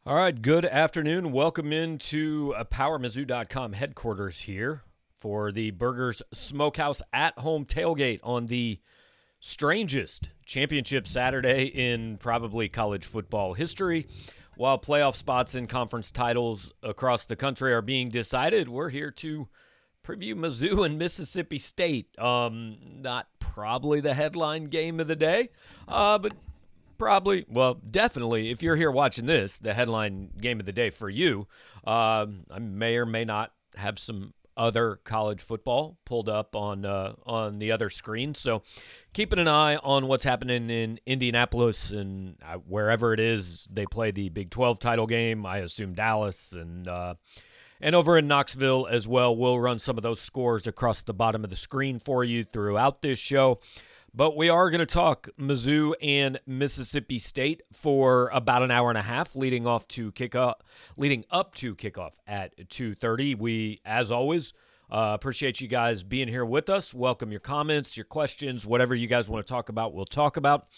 All right, good afternoon. Welcome into PowerMizzou.com headquarters here for the Burgers Smokehouse at-home tailgate on the strangest championship Saturday in probably college football history. While playoff spots and conference titles across the country are being decided, we're here to preview Mizzou and Mississippi State. Not probably the headline game of the day, but probably, well, definitely, if you're here watching this, the headline game of the day for you. I may or may not have some other college football pulled up on the other screen. So keeping an eye on what's happening in Indianapolis and wherever it is they play the Big 12 title game. I assume Dallas and over in Knoxville as well. We'll run some of those scores across the bottom of the screen for you throughout this show. But we are going to talk Mizzou and Mississippi State for about an hour and a half leading up to kickoff at 2:30. We, as always, appreciate you guys being here with us. Welcome your comments, your questions, whatever you guys want to talk about, we'll talk about.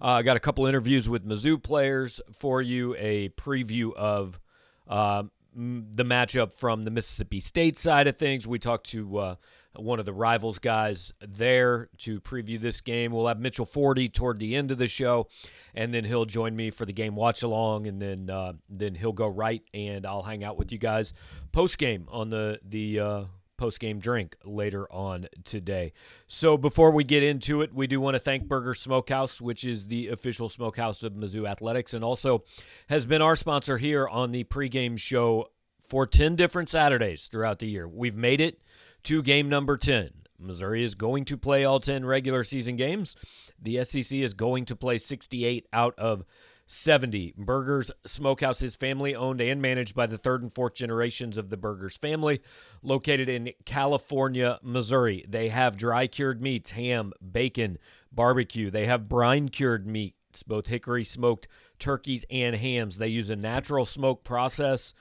I got a couple interviews with Mizzou players for you, a preview of the matchup from the Mississippi State side of things. We talked to one of the Rivals guys there to preview this game. We'll have Mitchell Forty toward the end of the show, and then he'll join me for the game watch-along, and then he'll go right, and I'll hang out with you guys post-game on the post-game drink later on today. So before we get into it, we do want to thank Burger Smokehouse, which is the official smokehouse of Mizzou Athletics, and also has been our sponsor here on the pregame show for 10 different Saturdays throughout the year. We've made it to game number 10. Missouri is going to play all 10 regular season games. The SEC is going to play 68 out of 70. Burgers Smokehouse is family-owned and managed by the third and fourth generations of the Burgers family, located in California, Missouri. They have dry-cured meats, ham, bacon, barbecue. They have brine-cured meats, both hickory-smoked turkeys and hams. They use a natural smoke process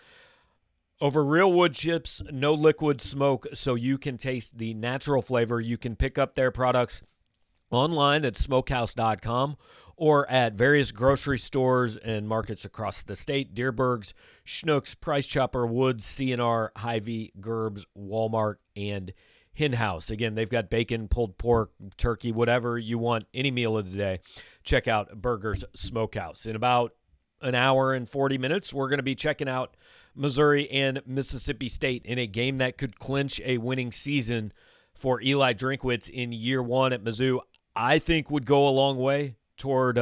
over real wood chips, no liquid smoke, so you can taste the natural flavor. You can pick up their products online at smokehouse.com or at various grocery stores and markets across the state. Deerberg's, Schnucks, Price Chopper, Woods, C&R, Hy-Vee, Gerb's, Walmart, and Hen House. Again, they've got bacon, pulled pork, turkey, whatever you want, any meal of the day. Check out Burgers Smokehouse. In about an hour and 40 minutes, we're going to be checking out Missouri and Mississippi State in a game that could clinch a winning season for Eli Drinkwitz in year one at Mizzou. I think would go a long way toward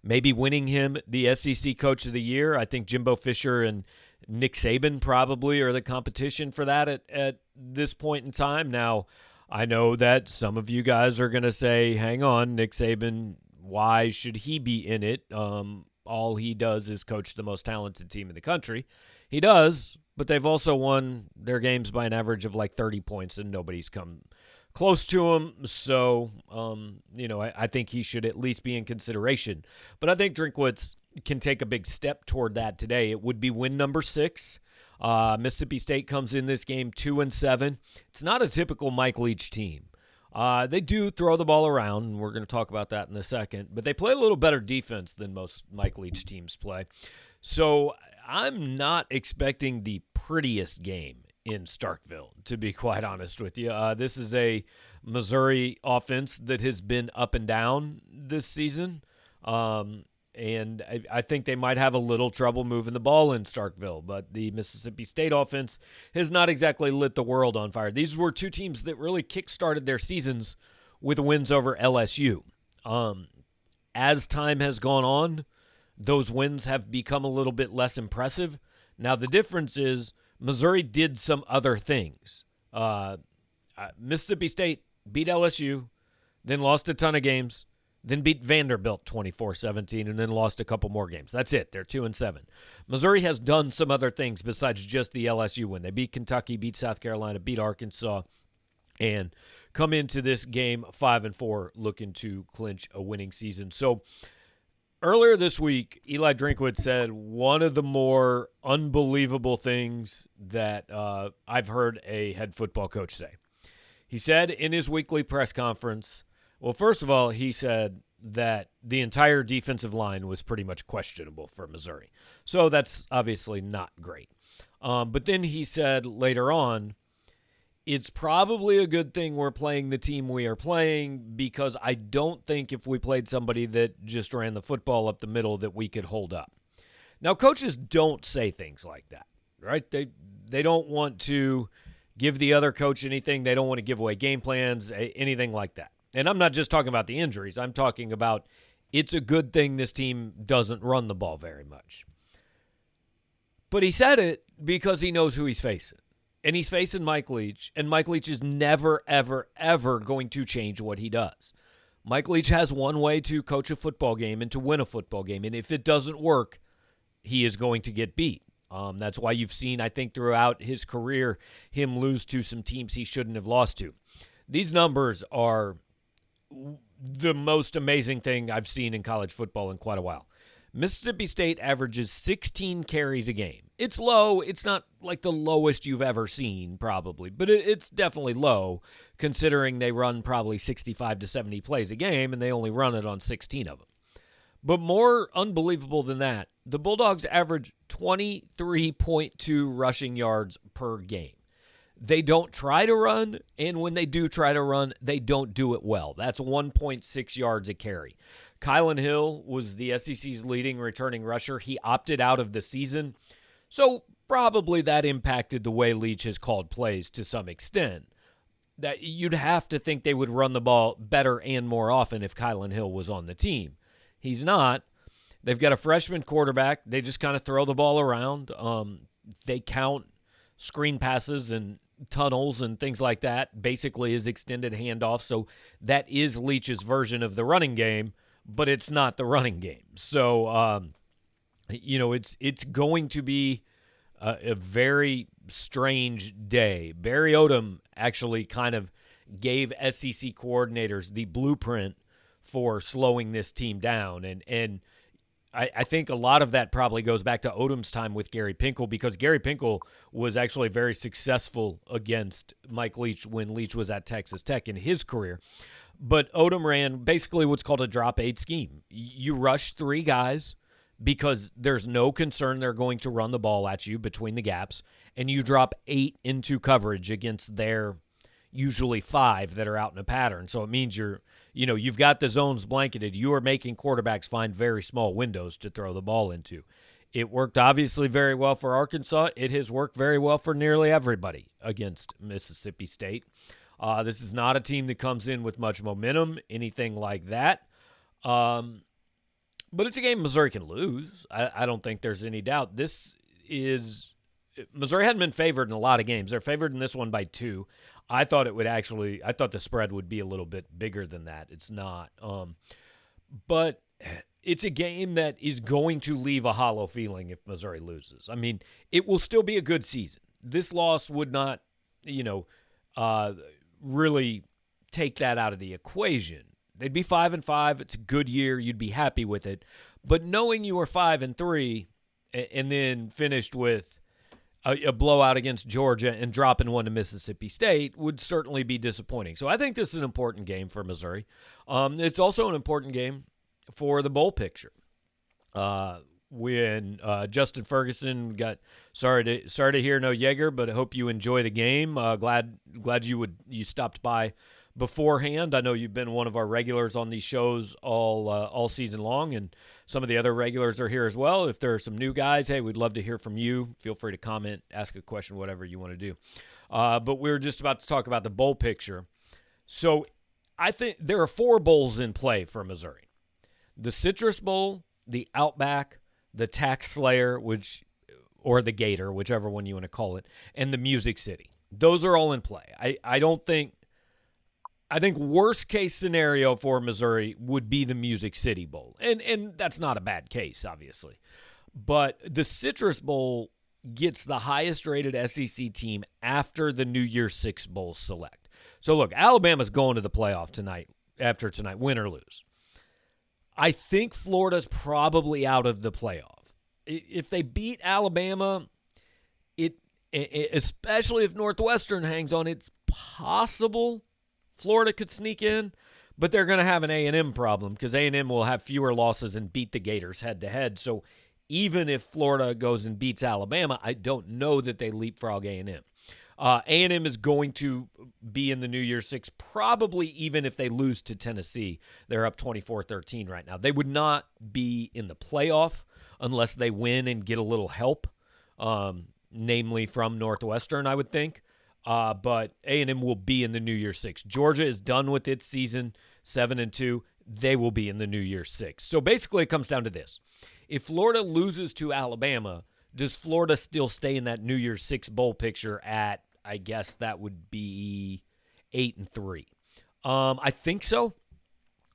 maybe winning him the SEC Coach of the Year. I think Jimbo Fisher and Nick Saban probably are the competition for that at this point in time. Now, I know that some of you guys are going to say, hang on, Nick Saban, why should he be in it? All he does is coach the most talented team in the country. He does, but they've also won their games by an average of like 30 points, and nobody's come close to him. So, I think he should at least be in consideration. But I think Drinkwitz can take a big step toward that today. It would be win number 6. Mississippi State comes in this game 2-7. It's not a typical Mike Leach team. They do throw the ball around, and we're going to talk about that in a second, but they play a little better defense than most Mike Leach teams play. So I'm not expecting the prettiest game in Starkville, to be quite honest with you. This is a Missouri offense that has been up and down this season, and I think they might have a little trouble moving the ball in Starkville, but the Mississippi State offense has not exactly lit the world on fire. These were two teams that really kick-started their seasons with wins over LSU. As time has gone on, those wins have become a little bit less impressive. Now, the difference is Missouri did some other things. Mississippi State beat LSU, then lost a ton of games, then beat Vanderbilt 24-17, and then lost a couple more games. That's it. They're 2-7. Missouri has done some other things besides just the LSU win. They beat Kentucky, beat South Carolina, beat Arkansas, and come into this game 5-4 looking to clinch a winning season. So earlier this week, Eli Drinkwitz said one of the more unbelievable things that I've heard a head football coach say. He said in his weekly press conference Well, first of all, he said that the entire defensive line was pretty much questionable for Missouri. So that's obviously not great. But then he said later on, it's probably a good thing we're playing the team we are playing because I don't think if we played somebody that just ran the football up the middle that we could hold up. Now, coaches don't say things like that, right? They don't want to give the other coach anything. They don't want to give away game plans, anything like that. And I'm not just talking about the injuries. I'm talking about it's a good thing this team doesn't run the ball very much. But he said it because he knows who he's facing. And he's facing Mike Leach, and Mike Leach is never, ever, ever going to change what he does. Mike Leach has one way to coach a football game and to win a football game, and if it doesn't work, he is going to get beat. That's why you've seen, I think, throughout his career, him lose to some teams he shouldn't have lost to. These numbers are the most amazing thing I've seen in college football in quite a while. Mississippi State averages 16 carries a game. It's low. It's not like the lowest you've ever seen, probably, but it's definitely low considering they run probably 65 to 70 plays a game, and they only run it on 16 of them. But more unbelievable than that, the Bulldogs average 23.2 rushing yards per game. They don't try to run, and when they do try to run, they don't do it well. That's 1.6 yards a carry. Kylan Hill was the SEC's leading returning rusher. He opted out of the season, so probably that impacted the way Leach has called plays to some extent. That you'd have to think they would run the ball better and more often if Kylan Hill was on the team. He's not. They've got a freshman quarterback. They just kind of throw the ball around. They count screen passes and tunnels and things like that, basically as extended handoffs. So that is Leach's version of the running game, but it's not the running game. So, it's going to be a very strange day. Barry Odom actually kind of gave SEC coordinators the blueprint for slowing this team down. And I think a lot of that probably goes back to Odom's time with Gary Pinkel, because Gary Pinkel was actually very successful against Mike Leach when Leach was at Texas Tech in his career. But Odom ran basically what's called a drop 8 scheme. You rush 3 guys because there's no concern they're going to run the ball at you between the gaps, and you drop 8 into coverage against their usually 5 that are out in a pattern. So it means you've got the zones blanketed. You are making quarterbacks find very small windows to throw the ball into. It worked obviously very well for Arkansas. It has worked very well for nearly everybody against Mississippi State. This is not a team that comes in with much momentum, anything like that. But it's a game Missouri can lose. I don't think there's any doubt. Missouri hadn't been favored in a lot of games. They're favored in this one by 2. I thought the spread would be a little bit bigger than that. It's not. But it's a game that is going to leave a hollow feeling if Missouri loses. I mean, it will still be a good season. This loss would not, really take that out of the equation. They'd be 5-5. It's a good year. You'd be happy with it. But knowing you were 5-3 and then finished with a blowout against Georgia and dropping one to Mississippi State would certainly be disappointing. So I think this is an important game for Missouri. It's also an important game for the bowl picture. When Justin Ferguson got sorry to hear no Jaeger, but I hope you enjoy the game. Glad you stopped by beforehand. I know you've been one of our regulars on these shows all season long, and some of the other regulars are here as well. If there are some new guys, hey, we'd love to hear from you. Feel free to comment, ask a question, whatever you want to do. But we're just about to talk about the bowl picture. So I think there are 4 bowls in play for Missouri: the Citrus Bowl, the Outback, the Tax Slayer, or the Gator, whichever one you want to call it, and the Music City. Those are all in play. I think worst case scenario for Missouri would be the Music City Bowl. And that's not a bad case, obviously. But the Citrus Bowl gets the highest rated SEC team after the New Year's Six Bowl select. So look, Alabama's going to the playoff tonight, after tonight, win or lose. I think Florida's probably out of the playoff. If they beat Alabama, especially if Northwestern hangs on, it's possible Florida could sneak in. But they're going to have an A&M problem because A&M will have fewer losses and beat the Gators head-to-head. So even if Florida goes and beats Alabama, I don't know that they leapfrog A&M. A&M is going to be in the New Year's Six, probably even if they lose to Tennessee. They're up 24-13 right now. They would not be in the playoff unless they win and get a little help, namely from Northwestern, I would think. But A&M will be in the New Year's Six. Georgia is done with its season, 7-2. They will be in the New Year's Six. So basically it comes down to this. If Florida loses to Alabama, does Florida still stay in that New Year's Six bowl picture at, I guess that would be 8-3? I think so.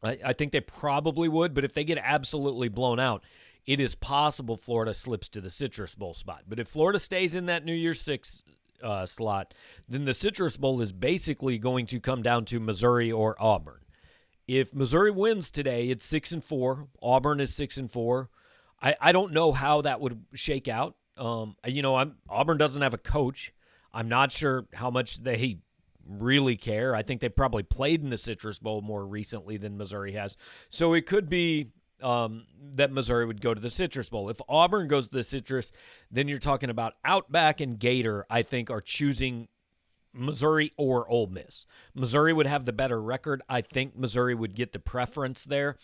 I think they probably would, but if they get absolutely blown out, it is possible Florida slips to the Citrus Bowl spot. But if Florida stays in that New Year's Six slot, then the Citrus Bowl is basically going to come down to Missouri or Auburn. If Missouri wins today, it's 6-4. Auburn is 6-4. I don't know how that would shake out. Auburn doesn't have a coach. I'm not sure how much they really care. I think they probably played in the Citrus Bowl more recently than Missouri has. So it could be that Missouri would go to the Citrus Bowl. If Auburn goes to the Citrus, then you're talking about Outback and Gator, I think, are choosing Missouri or Ole Miss. Missouri would have the better record. I think Missouri would get the preference there.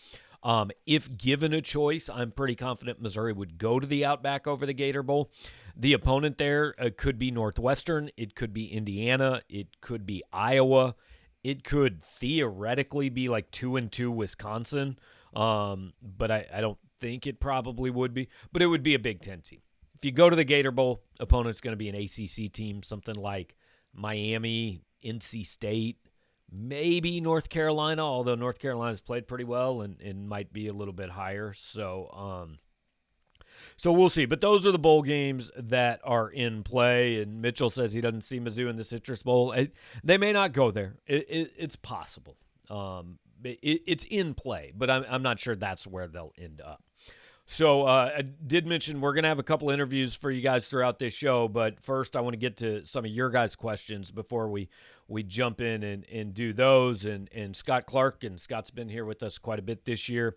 If given a choice, I'm pretty confident Missouri would go to the Outback over the Gator Bowl. The opponent there could be Northwestern. It could be Indiana. It could be Iowa. It could theoretically be like 2-2 Wisconsin. But I don't think it probably would be. But it would be a Big Ten team. If you go to the Gator Bowl, opponent's going to be an ACC team, something like Miami, NC State, maybe North Carolina, although North Carolina's played pretty well and might be a little bit higher. So we'll see. But those are the bowl games that are in play. And Mitchell says he doesn't see Mizzou in the Citrus Bowl. They may not go there. It's possible. It's in play, but I'm not sure that's where they'll end up. So I did mention we're going to have a couple interviews for you guys throughout this show, but first I want to get to some of your guys' questions before we jump in and do those. And Scott Clark, and Scott's been here with us quite a bit this year,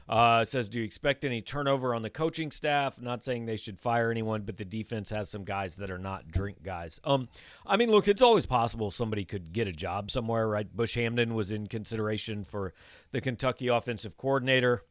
says, do you expect any turnover on the coaching staff? Not saying they should fire anyone, but the defense has some guys that are not drink guys. I mean, look, it's always possible somebody could get a job somewhere, right? Bush Hamden was in consideration for the Kentucky offensive coordinator.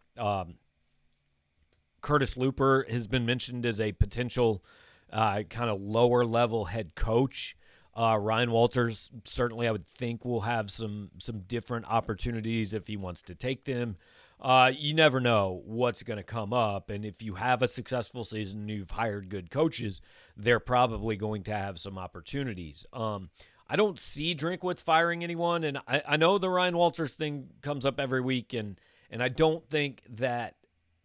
Curtis Looper has been mentioned as a potential kind of lower-level head coach. Ryan Walters, certainly I would think, will have some different opportunities if he wants to take them. You never know what's going to come up, and if you have a successful season and you've hired good coaches, they're probably going to have some opportunities. I don't see Drinkwitz firing anyone, and I know the Ryan Walters thing comes up every week, and I don't think that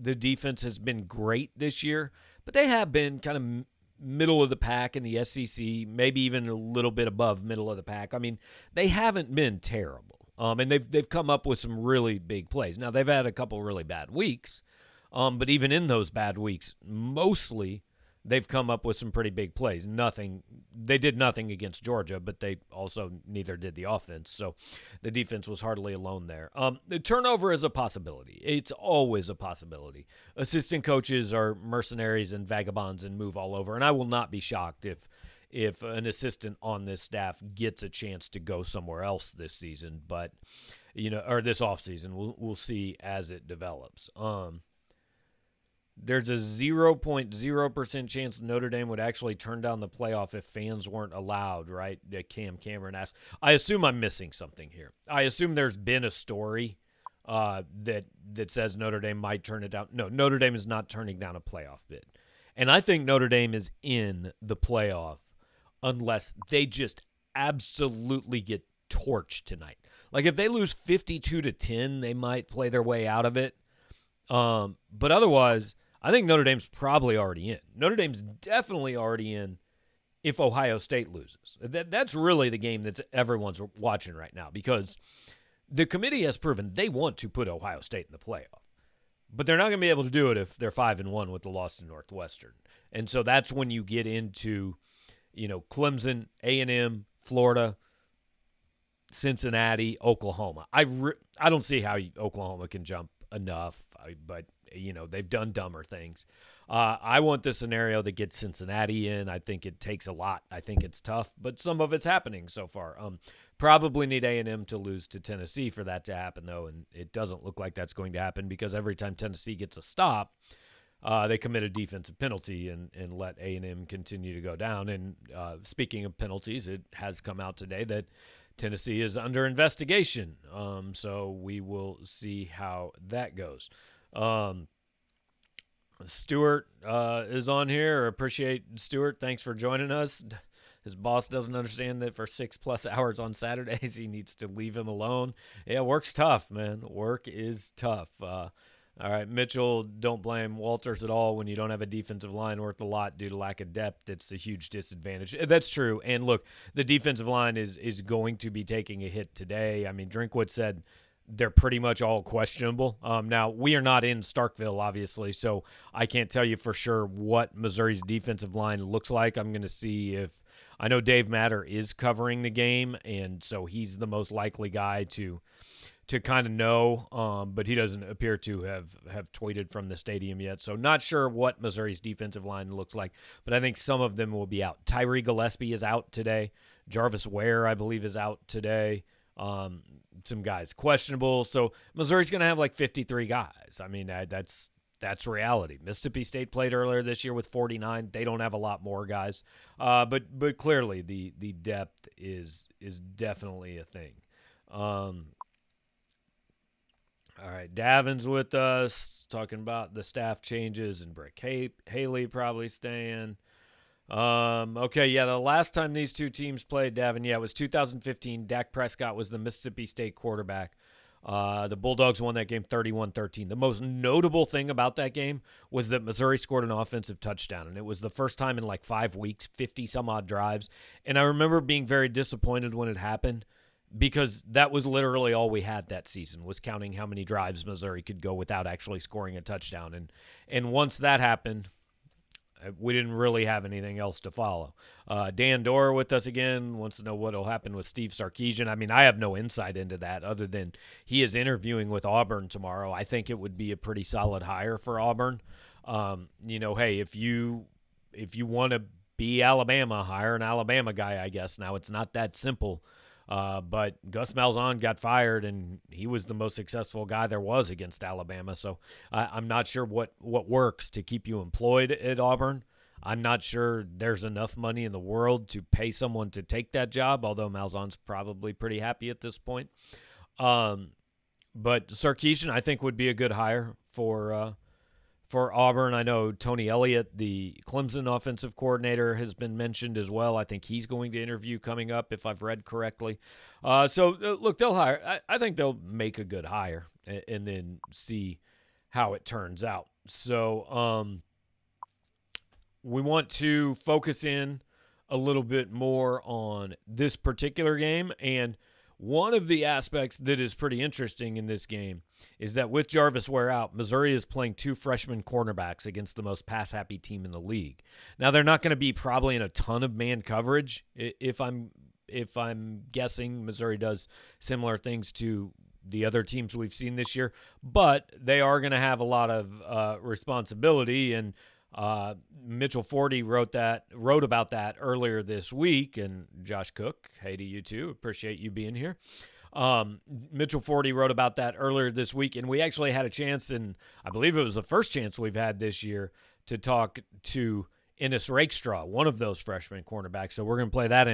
the defense has been great this year, but they have been kind of middle of the pack in the SEC, maybe even a little bit above middle of the pack. I mean, they haven't been terrible, and they've come up with some really big plays. Now, they've had a couple really bad weeks, but even in those bad weeks, mostly they've come up with some pretty big plays. They did nothing against Georgia, but they also neither did the offense. So the defense was hardly alone there. The turnover is a possibility. It's always a possibility. Assistant coaches are mercenaries and vagabonds and move all over. And I will not be shocked if an assistant on this staff gets a chance to go somewhere else this season, but or this offseason. We'll see as it develops. There's a 0.0% chance Notre Dame would actually turn down the playoff if fans weren't allowed, right? Cam Cameron asked. I assume I'm missing something here. I assume there's been a story that says Notre Dame might turn it down. No, Notre Dame is not turning down a playoff bid. And I think Notre Dame is in the playoff unless they just absolutely get torched tonight. Like if they lose 52-10, they might play their way out of it. But otherwise, I think Notre Dame's probably already in. Notre Dame's definitely already in if Ohio State loses. That's really the game that everyone's watching right now because the committee has proven they want to put Ohio State in the playoff. But they're not going to be able to do it if they're 5-1 with the loss to Northwestern. And so that's when you get into, Clemson, A&M, Florida, Cincinnati, Oklahoma. I don't see how Oklahoma can jump enough, but they've done dumber things. I want the scenario that gets Cincinnati in. I think it takes a lot. I think it's tough, but some of it's happening so far. Probably need A&M to lose to Tennessee for that to happen, though, and it doesn't look like that's going to happen because every time Tennessee gets a stop, they commit a defensive penalty and let A&M continue to go down. And speaking of penalties, it has come out today that Tennessee is under investigation. So we will see how that goes. Stuart is on here. Appreciate Stuart. Thanks for joining us. His boss doesn't understand that for 6+ hours on Saturdays, he needs to leave him alone. Yeah, work's tough, man. Work is tough. All right, Mitchell, don't blame Walters at all when you don't have a defensive line worth a lot due to lack of depth. It's a huge disadvantage. That's true. And look, the defensive line is going to be taking a hit today. I mean, Drinkwood said they're pretty much all questionable. Now, we are not in Starkville, obviously, so I can't tell you for sure what Missouri's defensive line looks like. I'm going to see if – I know Dave Matter is covering the game, and so he's the most likely guy to kind of know, but he doesn't appear to have tweeted from the stadium yet. So not sure what Missouri's defensive line looks like, but I think some of them will be out. Tyree Gillespie is out today. Jarvis Ware, I believe, is out today. Some guys questionable. So Missouri's going to have like 53 guys. I mean, that's reality. Mississippi State played earlier this year with 49. They don't have a lot more guys. But clearly the depth is definitely a thing. All right, Davin's with us, talking about the staff changes and Brick Haley probably staying. Okay, yeah, the last time these two teams played, Davin, it was 2015. Dak Prescott was the Mississippi State quarterback. The Bulldogs won that game 31-13. The most notable thing about that game was that Missouri scored an offensive touchdown, and it was the first time in like 5 weeks, 50-some-odd drives. And I remember being very disappointed when it happened, because that was literally all we had that season, was counting how many drives Missouri could go without actually scoring a touchdown. And once that happened, we didn't really have anything else to follow. Dan Dorr with us again, wants to know what will happen with Steve Sarkisian. I mean, I have no insight into that other than he is interviewing with Auburn tomorrow. I think it would be a pretty solid hire for Auburn. Hey, if you want to be Alabama, hire an Alabama guy, I guess. Now, it's not that simple. But Gus Malzahn got fired, and he was the most successful guy there was against Alabama. So I'm not sure what works to keep you employed at Auburn. I'm not sure there's enough money in the world to pay someone to take that job, although Malzahn's probably pretty happy at this point. But Sarkisian, I think, would be a good hire for Auburn. I know Tony Elliott, the Clemson offensive coordinator, has been mentioned as well. I think he's going to interview coming up, if I've read correctly. Look, they'll hire. I think they'll make a good hire and then see how it turns out. So we want to focus in a little bit more on this particular game. And one of the aspects that is pretty interesting in this game is that with Jarvis Ware out, Missouri is playing 2 freshman cornerbacks against the most pass-happy team in the league. Now, they're not going to be probably in a ton of man coverage. If I'm guessing, Missouri does similar things to the other teams we've seen this year, but they are going to have a lot of responsibility. And Mitchell Forty wrote about that earlier this week, and Josh Cook, hey to you too, appreciate you being here. Mitchell Forty wrote about that earlier this week, and we actually had a chance, and I believe it was the first chance we've had this year, to talk to Ennis Rakestraw, one of those freshman cornerbacks. So we're going to play that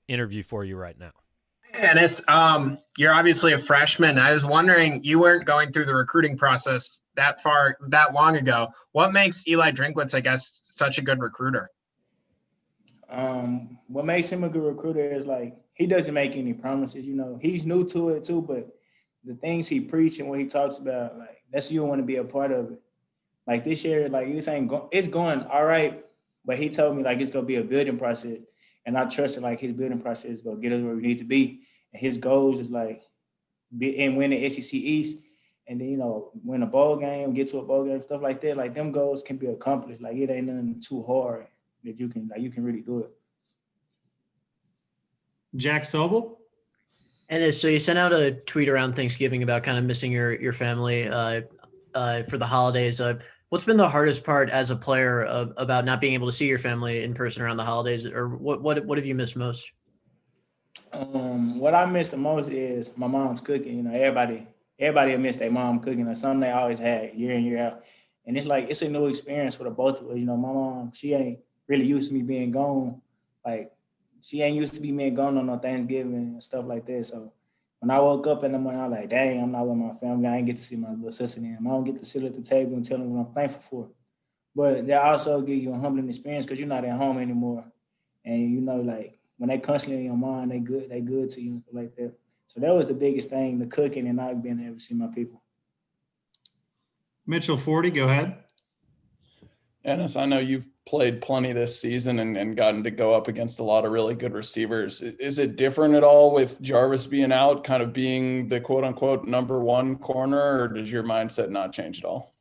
interview for you right now. Ennis, you're obviously a freshman. I was wondering, you weren't going through the recruiting process that long ago. What makes Eli Drinkwitz, I guess, such a good recruiter? What makes him a good recruiter is, like, he doesn't make any promises. He's new to it too, but the things he preaches and what he talks about, like, that's you want to be a part of it. Like this year, like you saying, it's going all right, but he told me like it's gonna be a building process, and I trusted like his building process is gonna get us where we need to be. And his goals is like win the SEC East, and then win a bowl game, get to a bowl game, stuff like that. Like them goals can be accomplished. Like it ain't nothing too hard that you can really do it. Jack Sobel? And so you sent out a tweet around Thanksgiving about kind of missing your family for the holidays. What's been the hardest part as a player about not being able to see your family in person around the holidays, or what have you missed most? What I miss the most is my mom's cooking. You know, everybody will miss their mom cooking or something they always had year in, year out. And it's like it's a new experience for the both of us. You know, my mom, she ain't really used to me being gone. Like she ain't used to be being gone on no Thanksgiving and stuff like that. So when I woke up in the morning, I was like, dang, I'm not with my family. I ain't get to see my little sister and them. I don't get to sit at the table and tell them what I'm thankful for. But that also give you a humbling experience because you're not at home anymore. And you know, like when they constantly in your mind, they good to you and stuff like that. So that was the biggest thing, the cooking and not being able to see my people. Mitchell 40, go ahead. Ennis, I know you've played plenty this season and gotten to go up against a lot of really good receivers. Is it different at all with Jarvis being out, kind of being the quote unquote number one corner, or does your mindset not change at all?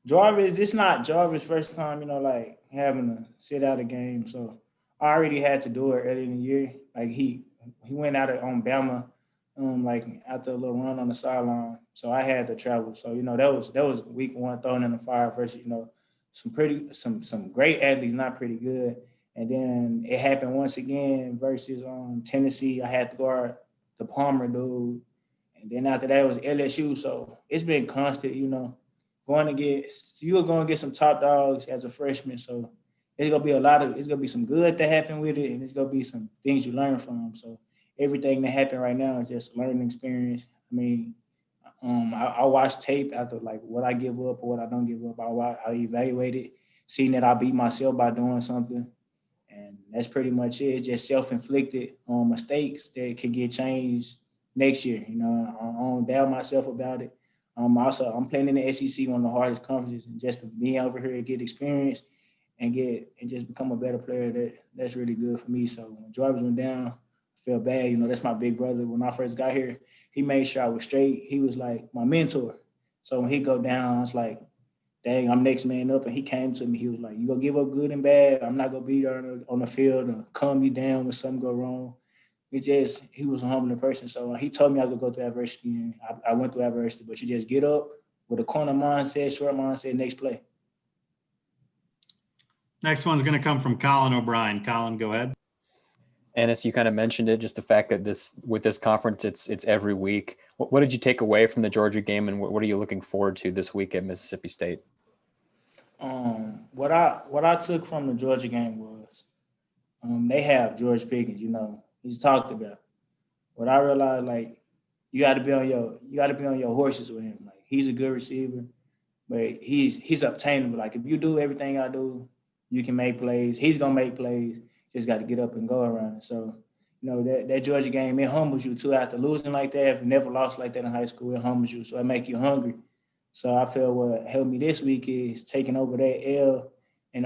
Jarvis, it's not Jarvis' first time, you know, like having to sit out a game. So I already had to do it early in the year. Like he went out on Bama, like after a little run on the sideline. So I had to travel. So you know that was week one thrown in the fire versus some great athletes, not pretty good. And then it happened once again versus Tennessee. I had to guard the Palmer dude, and then after that it was LSU. So it's been constant, you know. You're going to get some top dogs as a freshman. So it's gonna be some good that happen with it, and it's gonna be some things you learn from. So everything that happened right now is just learning experience. I mean, I watch tape after like what I give up or what I don't give up. I evaluate it, seeing that I beat myself by doing something, and that's pretty much it. Just self-inflicted mistakes that can get changed next year. You know, I don't doubt myself about it. Also, I'm playing in the SEC, one of the hardest conferences, and just to be over here and get experience and just become a better player, that's really good for me. So when Jarvis went down, I felt bad. You know, that's my big brother. When I first got here, he made sure I was straight. He was like my mentor. So when he go down, it's like, dang, I'm next man up. And he came to me. He was like, you gonna give up good and bad. I'm not gonna be there on the field or calm you down when something go wrong. He was a humbling person. So he told me I could go through adversity, and I went through adversity. But you just get up with a corner mindset, short mindset, next play. Next one's going to come from Colin O'Brien. Colin, go ahead. Ennis, you kind of mentioned it, just the fact that with this conference, it's every week. What did you take away from the Georgia game, and what are you looking forward to this week at Mississippi State? What I took from the Georgia game was they have George Pickens. You know, he's talked about. What I realized, like, you got to be on your horses with him. Like, he's a good receiver, but he's obtainable. Like, if you do everything I do, you can make plays. He's gonna make plays. Just got to get up and go around it. So, you know, that Georgia game, it humbles you too. After losing like that, if you never lost like that in high school, it humbles you. So it make you hungry. So I feel what helped me this week is taking over that L and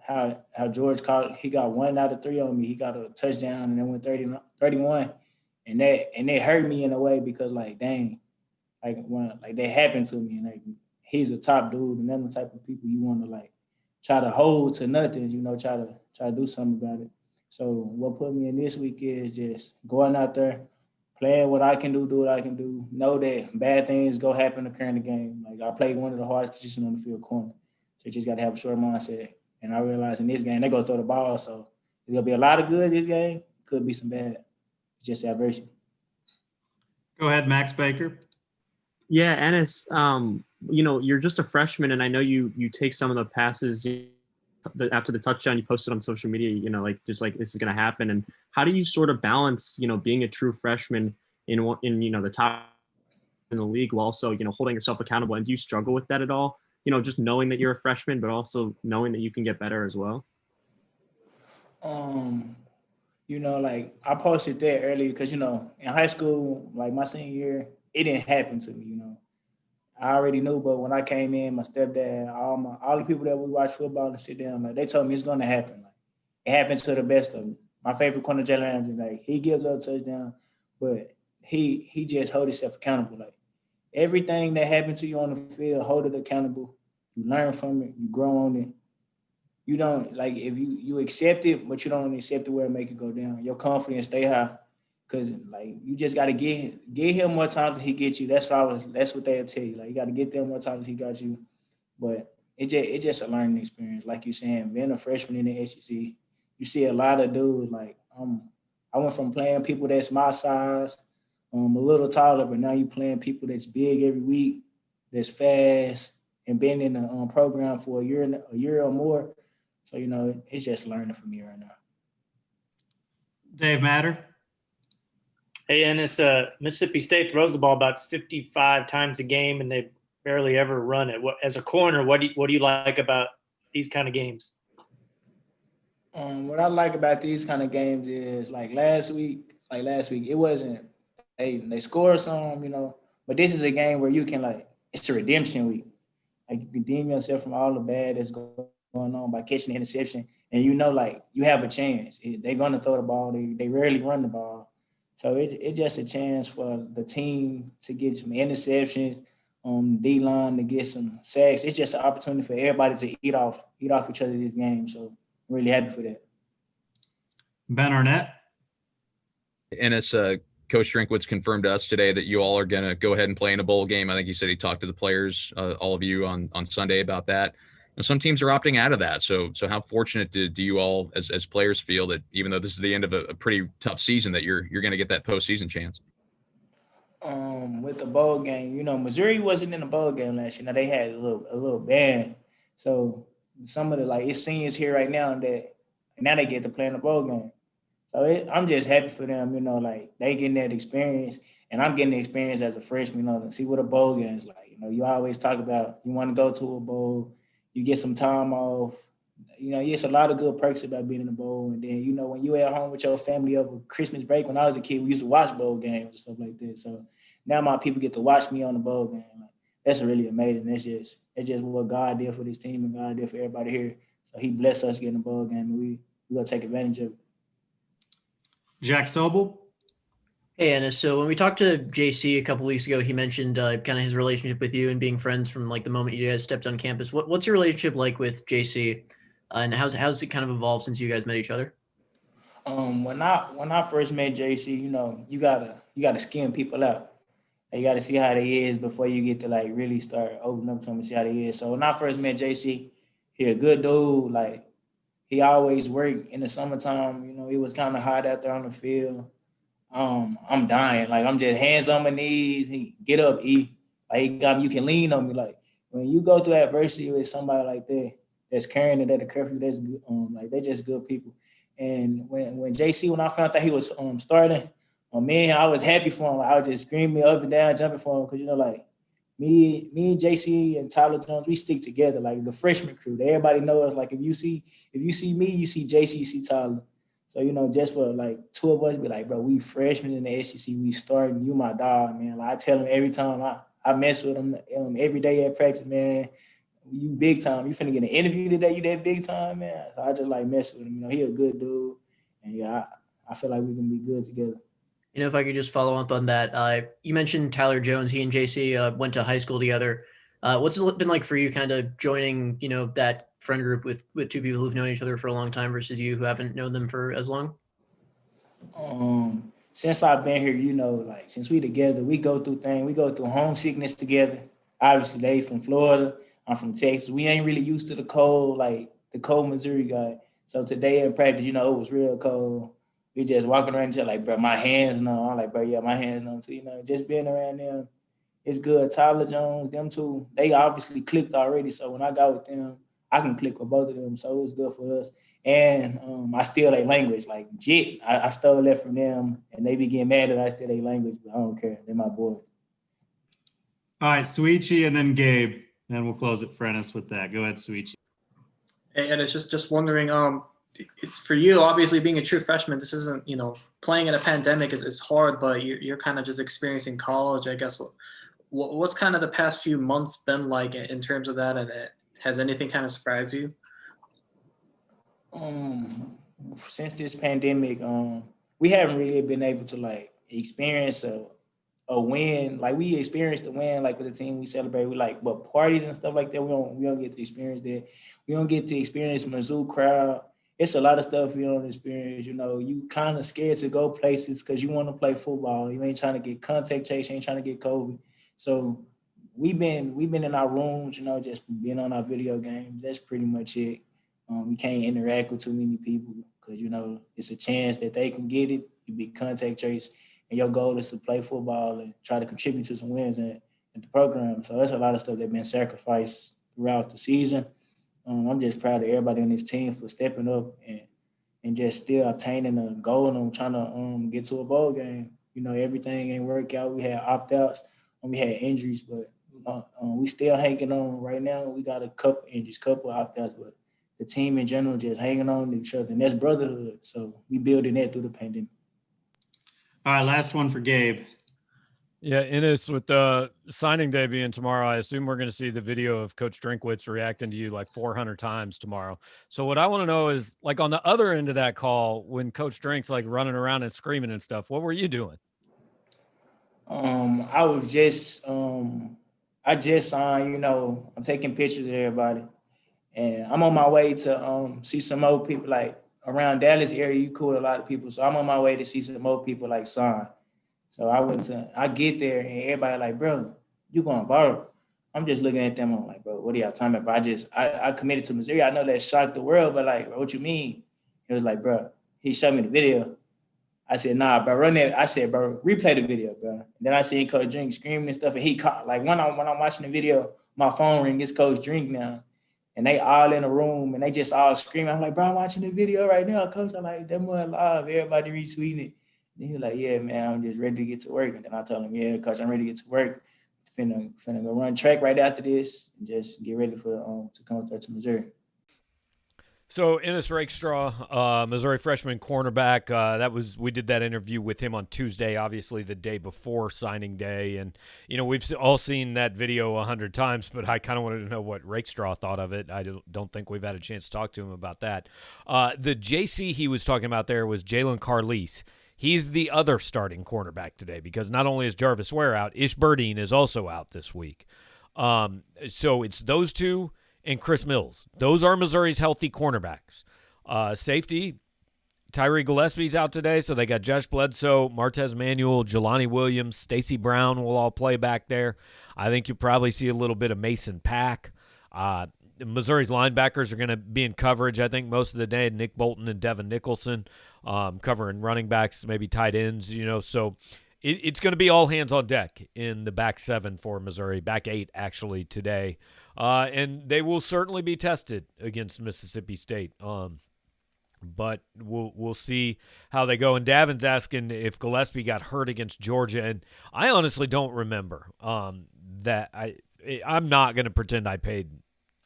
how George caught. He got 1 out of 3 on me. He got a touchdown and then went 31. And that hurt me in a way because, like, dang, like that happened to me. And like he's a top dude, and that's the type of people you want to like try to hold to nothing, you know, try to do something about it. So what put me in this week is just going out there, playing what I can do what I can do. Know that bad things go happen occur in the game. Like I played one of the hardest positions on the field, corner. So you just got to have a short mindset. And I realized in this game, they go throw the ball. So there's going to be a lot of good this game. Could be some bad. Just adversity. Go ahead, Max Baker. Yeah, Ennis, you know, you're just a freshman, and I know you take some of the passes after the touchdown you posted on social media, you know, like just like this is going to happen. And how do you sort of balance, you know, being a true freshman in you know, the top in the league while also, you know, holding yourself accountable? And do you struggle with that at all? You know, just knowing that you're a freshman, but also knowing that you can get better as well? You know, like I posted that earlier because, you know, in high school, like my senior year, it didn't happen to me, you know. I already knew, but when I came in, my stepdad, all the people that we watch football and sit down, like they told me it's gonna happen. Like it happens to the best of them. My favorite corner, Jalen Ramsey, like he gives up a touchdown, but he just hold himself accountable. Like everything that happened to you on the field, hold it accountable. You learn from it, you grow on it, you don't like if you accept it, but you don't accept it where it make it go down. Your confidence stay high. Cause like you just gotta get him more times than he get you. That's what they'll tell you. Like you gotta get them more times than he got you. But it just a learning experience. Like you saying, being a freshman in the SEC, you see a lot of dudes like I went from playing people that's my size, a little taller, but now you playing people that's big every week, that's fast, and been in the program for a year or more. So it's just learning for me right now. Dave Matter. Hey, and it's Mississippi State throws the ball about 55 times a game, and they barely ever run it. As a corner, what do you like about these kind of games? What I like about these kind of games is like last week, it wasn't they scored some, but this is a game where you can it's a redemption week. Like you redeem yourself from all the bad that's going on by catching the interception, and you have a chance. They're gonna throw the ball. They rarely run the ball. So it's just a chance for the team to get some interceptions, D-line to get some sacks. It's just an opportunity for everybody to eat off each other this game. So I'm really happy for that. Ben Arnett. Ennis, Coach Drinkwitz confirmed to us today that you all are going to go ahead and play in a bowl game. I think he said he talked to the players, all of you on Sunday about that. Some teams are opting out of that. So how fortunate do you all as players feel that even though this is the end of a pretty tough season that you're going to get that postseason chance? With the bowl game, Missouri wasn't in the bowl game last year. Now they had a little ban. So some of it's seniors here right now that now they get to play in the bowl game. So I'm just happy for them, they getting that experience, and I'm getting the experience as a freshman, to see what a bowl game is like. You always talk about you want to go to a bowl, you get some time off. It's a lot of good perks about being in the bowl. And then, when you at home with your family over Christmas break, when I was a kid, we used to watch bowl games and stuff like that. So now my people get to watch me on the bowl game. That's really amazing. It's just what God did for this team and God did for everybody here. So he blessed us getting the bowl game, and we going to take advantage of it. Jack Sobel. Hey, Anna. So when we talked to JC a couple weeks ago, he mentioned kind of his relationship with you and being friends from the moment you guys stepped on campus. What's your relationship like with JC, and how's it kind of evolved since you guys met each other? When I first met JC, you gotta skim people out. You gotta see how they is before you get to really start opening up to them and see how they is. So when I first met JC, he a good dude. He always worked in the summertime. It was kind of hot out there on the field. I'm dying. I'm just hands on my knees. He get up, eat. He got me. You can lean on me. When you go through adversity with somebody like that, that's carrying it at the curfew, that's good. They're just good people. And when JC, when I found out he was starting, man, I was happy for him. I was just screaming up and down, jumping for him because me and JC and Tyler Jones, we stick together the freshman crew. Everybody knows us. If you see me, you see JC, you see Tyler. So, just for two of us be bro, we freshmen in the SEC, we starting, you my dog, man. I tell him every time I mess with him every day at practice, man, you big time. You finna get an interview today, you that big time, man. So I just mess with him. He a good dude. And I feel like we can be good together. If I could just follow up on that, you mentioned Tyler Jones. He and JC went to high school together. What's it been like for you kind of joining, that friend group with two people who've known each other for a long time versus you who haven't known them for as long? Since I've been here, since we together, we go through things. We go through homesickness together. Obviously, they from Florida. I'm from Texas. We ain't really used to the cold, the cold Missouri guy. So today in practice, it was real cold. We just walking around each other bro, my hands numb. I'm bro, yeah, my hands numb. So, just being around them, it's good. Tyler Jones, them two, they obviously clicked already. So when I got with them, I can click with both of them. So it was good for us. And I steal their language. Jit, I stole that from them. And they be getting mad that I steal their language, but I don't care. They're my boys. All right, Suichi and then Gabe. And we'll close it for Ennis with that. Go ahead, Suichi. Hey, and it's just wondering, it's for you, obviously being a true freshman, this isn't, playing in a pandemic is hard, but you're kind of just experiencing college, I guess. What's kind of the past few months been like in terms of that? And has anything kind of surprised you? Since this pandemic, we haven't really been able to experience a a win. Like we experienced a win, like with the team we celebrate. We like, but parties and stuff like that, we don't get to experience that. We don't get to experience Mizzou crowd. It's a lot of stuff you don't experience. You know, you kind of scared to go places because you want to play football. You ain't trying to get contact chase. You ain't trying to get COVID. So we've been in our rooms. You know, just being on our video games. That's pretty much it. We can't interact with too many people because you know it's a chance that they can get it. You be contact trace, and your goal is to play football and try to contribute to some wins in the program. So that's a lot of stuff that's been sacrificed throughout the season. I'm just proud of everybody on this team for stepping up and just still obtaining a goal and trying to get to a bowl game. You know, everything ain't work out. We had opt-outs and we had injuries, but we still hanging on right now. We got a couple injuries, couple opt-outs, but the team in general just hanging on to each other, and that's brotherhood. So we building that through the pandemic. All right, last one for Gabe. Yeah, Ennis, with the signing day being tomorrow, I assume we're going to see the video of Coach Drinkwitz reacting to you like 400 times tomorrow. So what I want to know is, like, on the other end of that call, when Coach Drink's like running around and screaming and stuff, what were you doing? I was just I just signed. You know, I'm taking pictures of everybody, and I'm on my way to see some more people. Like around Dallas area, you cool with a lot of people, so I'm on my way to see some more people like sign. So I get there and everybody like, bro, you going viral. I'm just looking at them. I'm like, bro, what are y'all talking about? I committed to Missouri. I know that shocked the world, but like, bro, what you mean? He was like, bro, he showed me the video. I said, nah, bro, run that. I said, bro, replay the video, bro. And then I seen Coach Drink screaming and stuff, and he caught, like when I'm watching the video, my phone ring, it's Coach Drink now. And they all in the room and they just all screaming. I'm like, bro, I'm watching the video right now, Coach. I'm like, that boy live. Everybody retweeting it. And he was like, yeah, man, I'm just ready to get to work. And then I told him, yeah, Coach, I'm ready to get to work. Finna go run track right after this and just get ready for to come up to Missouri. So Ennis Rakestraw, Missouri freshman cornerback, we did that interview with him on Tuesday, obviously the day before signing day. And, you know, we've all seen that video 100 times, but I kind of wanted to know what Rakestraw thought of it. I don't think we've had a chance to talk to him about that. The JC he was talking about there was Jalen Carlise. He's the other starting cornerback today because not only is Jarvis Ware out, Ish Burdine is also out this week. So it's those two and Chris Mills. Those are Missouri's healthy cornerbacks. Safety, Tyree Gillespie's out today, so they got Josh Bledsoe, Martez Manuel, Jelani Williams, Stacy Brown will all play back there. I think you'll probably see a little bit of Mason Pack. Missouri's linebackers are going to be in coverage, I think, most of the day. Nick Bolton and Devin Nicholson covering running backs, maybe tight ends, you know. So it's going to be all hands on deck in the back seven for Missouri, back eight actually today. And they will certainly be tested against Mississippi State. But we'll see how they go. And Davin's asking if Gillespie got hurt against Georgia, and I honestly don't remember that. I'm not going to pretend I paid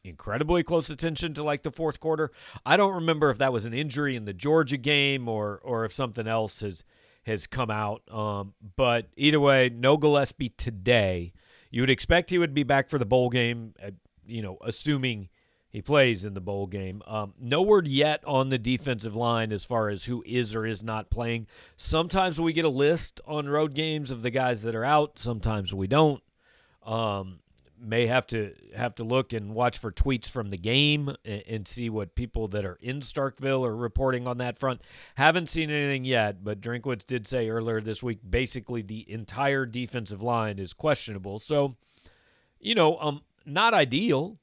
incredibly close attention to like the fourth quarter. I don't remember if that was an injury in the Georgia game or if something else has come out. But either way, no Gillespie today. You would expect he would be back for the bowl game, you know, assuming he plays in the bowl game. No word yet on the defensive line as far as who is or is not playing. Sometimes we get a list on road games of the guys that are out. Sometimes we don't. May have to look and watch for tweets from the game and see what people that are in Starkville are reporting on that front. Haven't seen anything yet, but Drinkwitz did say earlier this week basically the entire defensive line is questionable. So, you know, not ideal,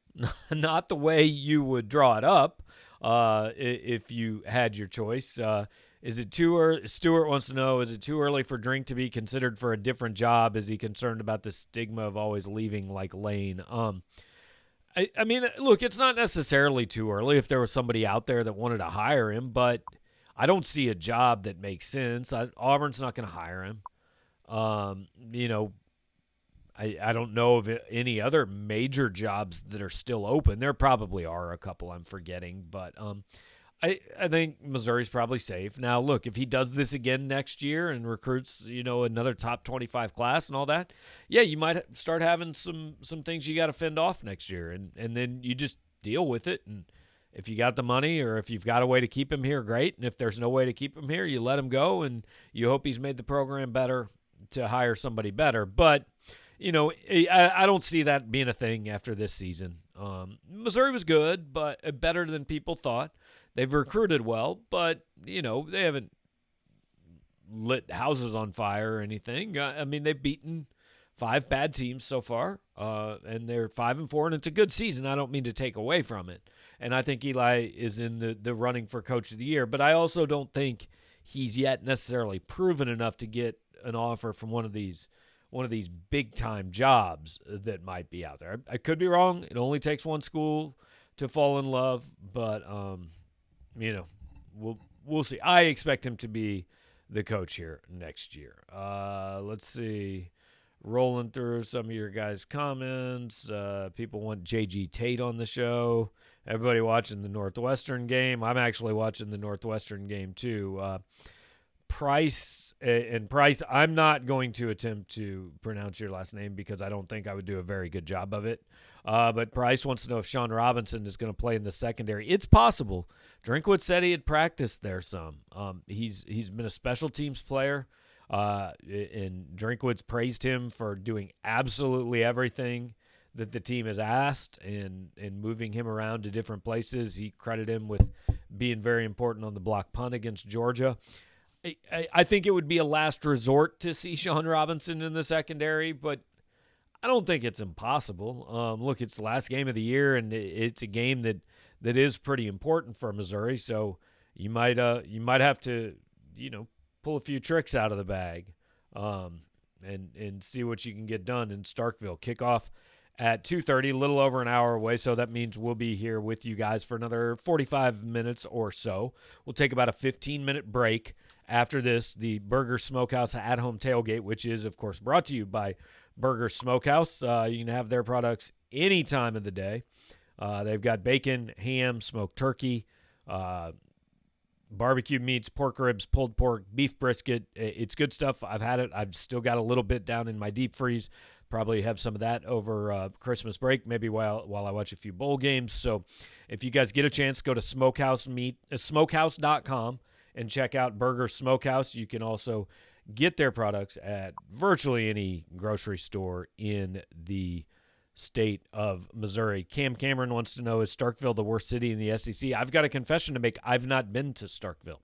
not the way you would draw it up if you had your choice. Is it too early? Stuart wants to know, is it too early for Drink to be considered for a different job? Is he concerned about the stigma of always leaving like Lane? I mean, look, it's not necessarily too early if there was somebody out there that wanted to hire him, but I don't see a job that makes sense. Auburn's not going to hire him. You know, I don't know of any other major jobs that are still open. There probably are a couple I'm forgetting, but I think Missouri's probably safe. Now, look, if he does this again next year and recruits, you know, another top 25 class and all that, yeah, you might start having some things you got to fend off next year, and then you just deal with it. And if you got the money or if you've got a way to keep him here, great. And if there's no way to keep him here, you let him go, and you hope he's made the program better to hire somebody better. But, I don't see that being a thing after this season. Missouri was good, but better than people thought. They've recruited well, but, they haven't lit houses on fire or anything. They've beaten 5 bad teams so far, and they're 5-4, and it's a good season. I don't mean to take away from it. And I think Eli is in the running for Coach of the Year, but I also don't think he's yet necessarily proven enough to get an offer from one of these big-time jobs that might be out there. I could be wrong. It only takes one school to fall in love, but, we'll see. I expect him to be the coach here next year. Let's see. Rolling through some of your guys' comments. People want J.G. Tate on the show. Everybody watching the Northwestern game. I'm actually watching the Northwestern game too. Price, I'm not going to attempt to pronounce your last name because I don't think I would do a very good job of it. But Price wants to know if Sean Robinson is going to play in the secondary. It's possible. Drinkwitz said he had practiced there some. He's been a special teams player, and Drinkwitz praised him for doing absolutely everything that the team has asked and moving him around to different places. He credited him with being very important on the block punt against Georgia. I think it would be a last resort to see Sean Robinson in the secondary, but I don't think it's impossible. Look, it's the last game of the year, and it's a game that is pretty important for Missouri. So you might have to pull a few tricks out of the bag, and see what you can get done in Starkville. Kickoff at 2:30, a little over an hour away, so that means we'll be here with you guys for another 45 minutes or so. We'll take about a 15-minute break. After this, the Burger Smokehouse at-home tailgate, which is, of course, brought to you by Burger Smokehouse. You can have their products any time of the day. They've got bacon, ham, smoked turkey, barbecue meats, pork ribs, pulled pork, beef brisket. It's good stuff. I've had it. I've still got a little bit down in my deep freeze. Probably have some of that over Christmas break, maybe while I watch a few bowl games. So if you guys get a chance, go to smokehouse.com and check out Burger Smokehouse. You can also get their products at virtually any grocery store in the state of Missouri. Cam Cameron wants to know, is Starkville the worst city in the SEC? I've got a confession to make. I've not been to Starkville.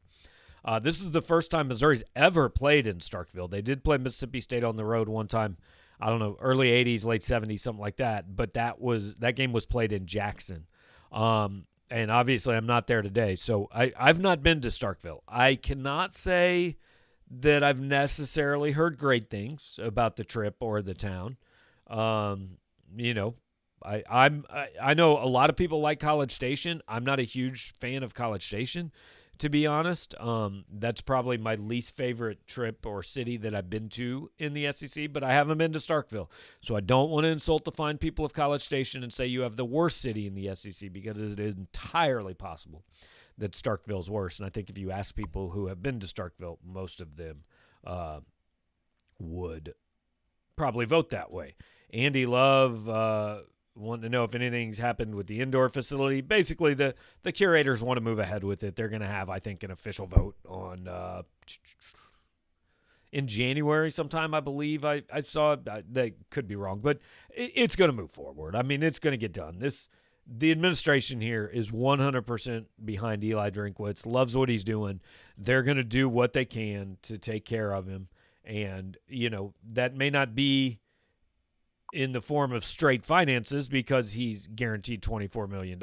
This is the first time Missouri's ever played in Starkville. They did play Mississippi State on the road one time, I don't know, early 80s, late 70s, something like that. But that game was played in Jackson. And obviously I'm not there today. So I've not been to Starkville. I cannot say that I've necessarily heard great things about the trip or the town. I know a lot of people like College Station. I'm not a huge fan of College Station, to be honest. That's probably my least favorite trip or city that I've been to in the SEC, but I haven't been to Starkville. So I don't want to insult the fine people of College Station and say you have the worst city in the SEC, because it is entirely possible that Starkville's worse. And I think if you ask people who have been to Starkville, most of them would probably vote that way. Andy Love wanting to know if anything's happened with the indoor facility. Basically, the curators want to move ahead with it. They're going to have, I think, an official vote on in January sometime, I believe. I saw they could be wrong, but it's going to move forward. I mean, it's going to get done. The administration here is 100% behind Eli Drinkwitz, loves what he's doing. They're going to do what they can to take care of him. And, that may not be in the form of straight finances because he's guaranteed $24 million,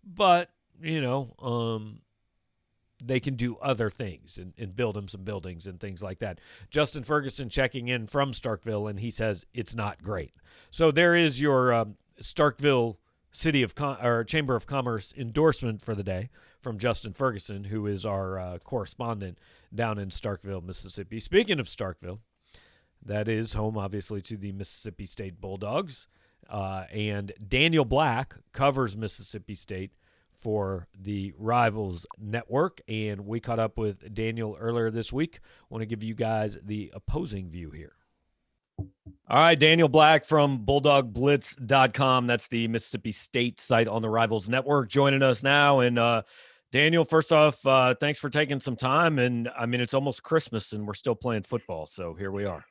but, they can do other things and build him some buildings and things like that. Justin Ferguson checking in from Starkville, and he says it's not great. So there is your Starkville Chamber of Commerce endorsement for the day from Justin Ferguson, who is our correspondent down in Starkville, Mississippi. Speaking of Starkville, that is home, obviously, to the Mississippi State Bulldogs. And Daniel Black covers Mississippi State for the Rivals Network. And we caught up with Daniel earlier this week. Want to give you guys the opposing view here. All right, Daniel Black from BulldogBlitz.com. That's the Mississippi State site on the Rivals Network, joining us now. And Daniel, first off, thanks for taking some time. And I mean, it's almost Christmas and we're still playing football. So here we are.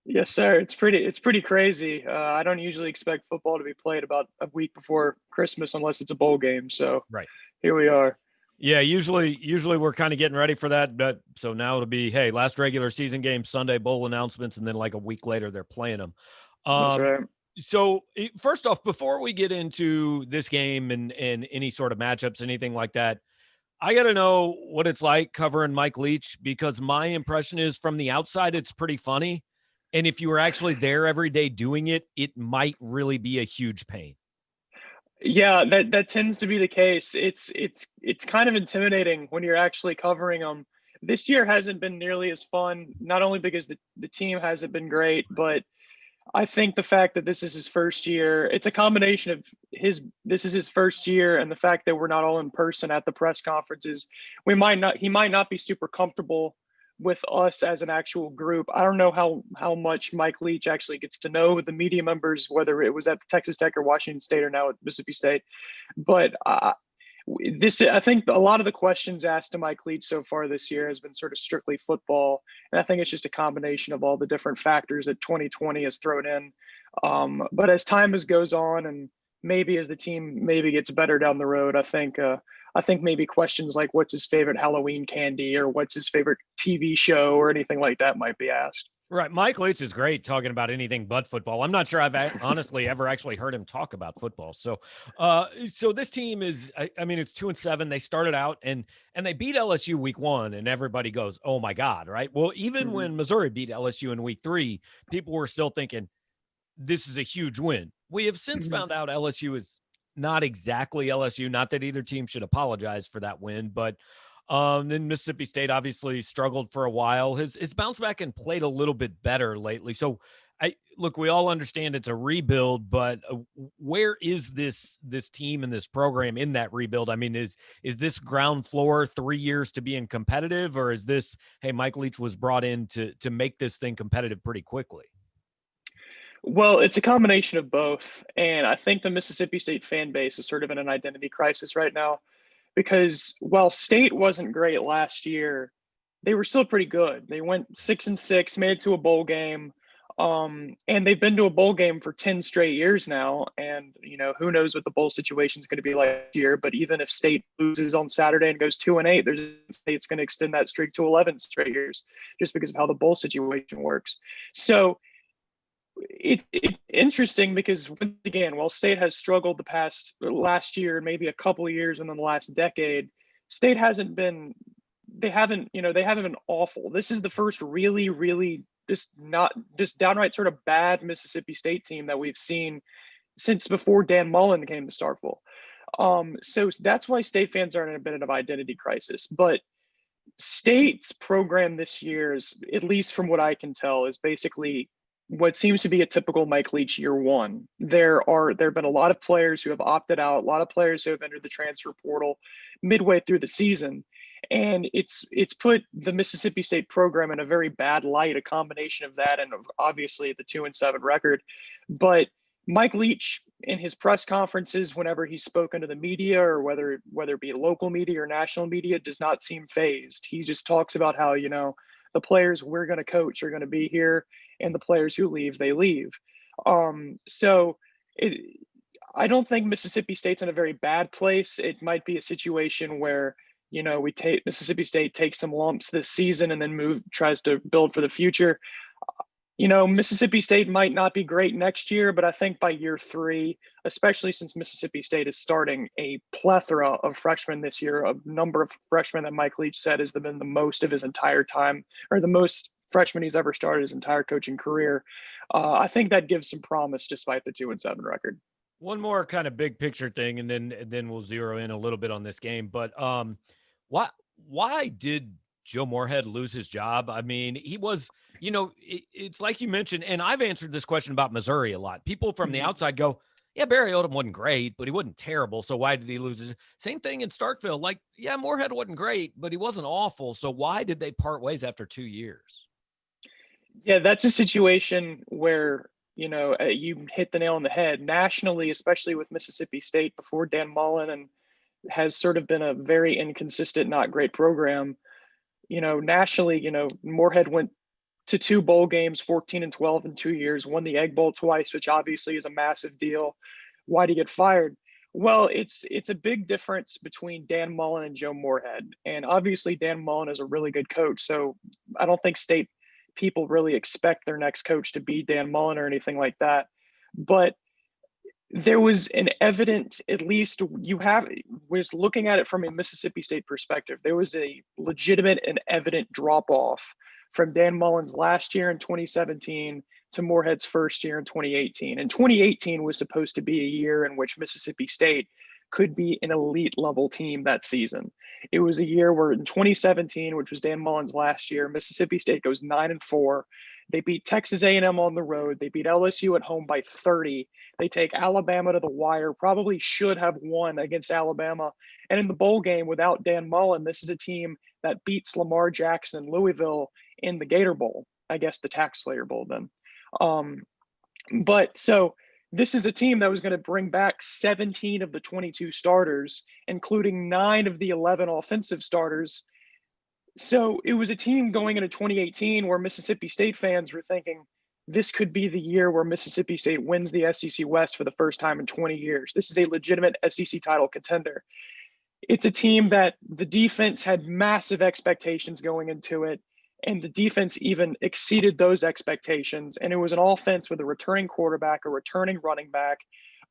Yes, sir. It's pretty crazy. I don't usually expect football to be played about a week before Christmas unless it's a bowl game. So right here we are. Yeah, usually we're kind of getting ready for that, but so now it'll be, hey, last regular season game, Sunday bowl announcements, and then like a week later they're playing them. That's right. So first off, before we get into this game and any sort of matchups, anything like that, I got to know what it's like covering Mike Leach, because my impression is from the outside, it's pretty funny. And if you were actually there every day doing it, it might really be a huge pain. Yeah, that tends to be the case. It's kind of intimidating when you're actually covering them. This year hasn't been nearly as fun, not only because the team hasn't been great, but I think the fact that this is his first year, it's a combination of this is his first year and the fact that we're not all in person at the press conferences. He might not be super comfortable with us as an actual group. I don't know how much Mike Leach actually gets to know the media members, whether it was at Texas Tech or Washington State or now at Mississippi State. But I think a lot of the questions asked to Mike Leach so far this year has been sort of strictly football. And I think it's just a combination of all the different factors that 2020 has thrown in. But as time goes on and maybe as the team maybe gets better down the road, I think maybe questions like what's his favorite Halloween candy or what's his favorite TV show or anything like that might be asked. Right. Mike Leach is great talking about anything but football. I'm not sure I've honestly ever actually heard him talk about football. So, so this team is, I mean, it's 2-7. They started out and they beat LSU week 1 and everybody goes, oh my God. Right. Well, even when Missouri beat LSU in week 3, people were still thinking this is a huge win. We have since found out LSU is not exactly LSU, not that either team should apologize for that win, but then Mississippi State obviously struggled for a while. His bounced back and played a little bit better lately. So look, we all understand it's a rebuild, but where is this team and this program in that rebuild? I mean, is this ground floor 3 years to being competitive, or is this, hey, Mike Leach was brought in to make this thing competitive pretty quickly? Well, it's a combination of both. And I think the Mississippi State fan base is sort of in an identity crisis right now because while State wasn't great last year, they were still pretty good. They went 6-6, made it to a bowl game. And they've been to a bowl game for 10 straight years now. And, who knows what the bowl situation is going to be like this year. But even if State loses on Saturday and goes 2-8, there's State's going to extend that streak to 11 straight years just because of how the bowl situation works. So it's interesting because once again, while State has struggled last year, maybe a couple of years, and then the last decade, State hasn't been awful. This is the first really just downright sort of bad Mississippi State team that we've seen since before Dan Mullen came to Starkville. So that's why State fans are in a bit of an identity crisis. But State's program this year is, at least from what I can tell, is basically what seems to be a typical Mike Leach year one. There have been a lot of players who have opted out, a lot of players who have entered the transfer portal midway through the season. And it's put the Mississippi State program in a very bad light, a combination of that and obviously the 2-7 record. But Mike Leach in his press conferences, whenever he's spoken to the media or whether it be local media or national media, does not seem fazed. He just talks about how, the players we're going to coach are going to be here and the players who leave, they leave. I don't think Mississippi State's in a very bad place. It might be a situation where, Mississippi State takes some lumps this season and then tries to build for the future. Mississippi State might not be great next year, but I think by year 3, especially since Mississippi State is starting a plethora of freshmen this year, a number of freshmen that Mike Leach said has been the most of his entire time, or the most freshmen he's ever started his entire coaching career. I think that gives some promise despite the 2-7 record. One more kind of big picture thing, and then we'll zero in a little bit on this game. But why did Joe Moorhead lose his job? I mean, he was, it's like you mentioned, and I've answered this question about Missouri a lot. People from the outside go, yeah, Barry Odom wasn't great, but he wasn't terrible. So why did he lose his? Same thing in Starkville. Like, yeah, Moorhead wasn't great, but he wasn't awful. So why did they part ways after 2 years? Yeah, that's a situation where, you hit the nail on the head nationally, especially with Mississippi State before Dan Mullen and has sort of been a very inconsistent, not great program. Nationally, Moorhead went to 2 bowl games, 14-12 in 2 years, won the Egg Bowl twice, which obviously is a massive deal. Why'd he get fired? Well, it's a big difference between Dan Mullen and Joe Moorhead. And obviously Dan Mullen is a really good coach. So I don't think State people really expect their next coach to be Dan Mullen or anything like that. But there was an evident, at least was looking at it from a Mississippi State perspective, there was a legitimate and evident drop off from Dan Mullen's last year in 2017 to Moorhead's first year in 2018. And 2018 was supposed to be a year in which Mississippi State could be an elite level team that season. It was a year where in 2017, which was Dan Mullen's last year, Mississippi State goes 9-4. They beat Texas A&M on the road. They beat LSU at home by 30. They take Alabama to the wire, probably should have won against Alabama. And in the bowl game without Dan Mullen, this is a team that beats Lamar Jackson and Louisville in the Gator Bowl, I guess the Tax Slayer Bowl then. But so this is a team that was going to bring back 17 of the 22 starters, including 9 of the 11 offensive starters. So it was a team going into 2018 where Mississippi State fans were thinking, this could be the year where Mississippi State wins the SEC West for the first time in 20 years. This is a legitimate SEC title contender. It's a team that the defense had massive expectations going into it, and the defense even exceeded those expectations. And it was an offense with a returning quarterback, a returning running back.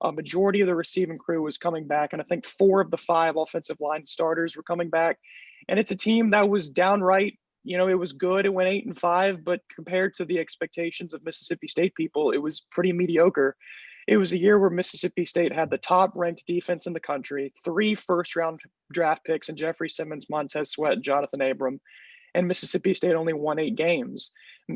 A majority of the receiving crew was coming back, and I think 4 of the 5 offensive line starters were coming back. And it's a team that was downright, it was good. It went 8-5, but compared to the expectations of Mississippi State people, it was pretty mediocre. It was a year where Mississippi State had the top-ranked defense in the country, 3 first-round draft picks in Jeffrey Simmons, Montez Sweat, and Jonathan Abram, and Mississippi State only won 8 games.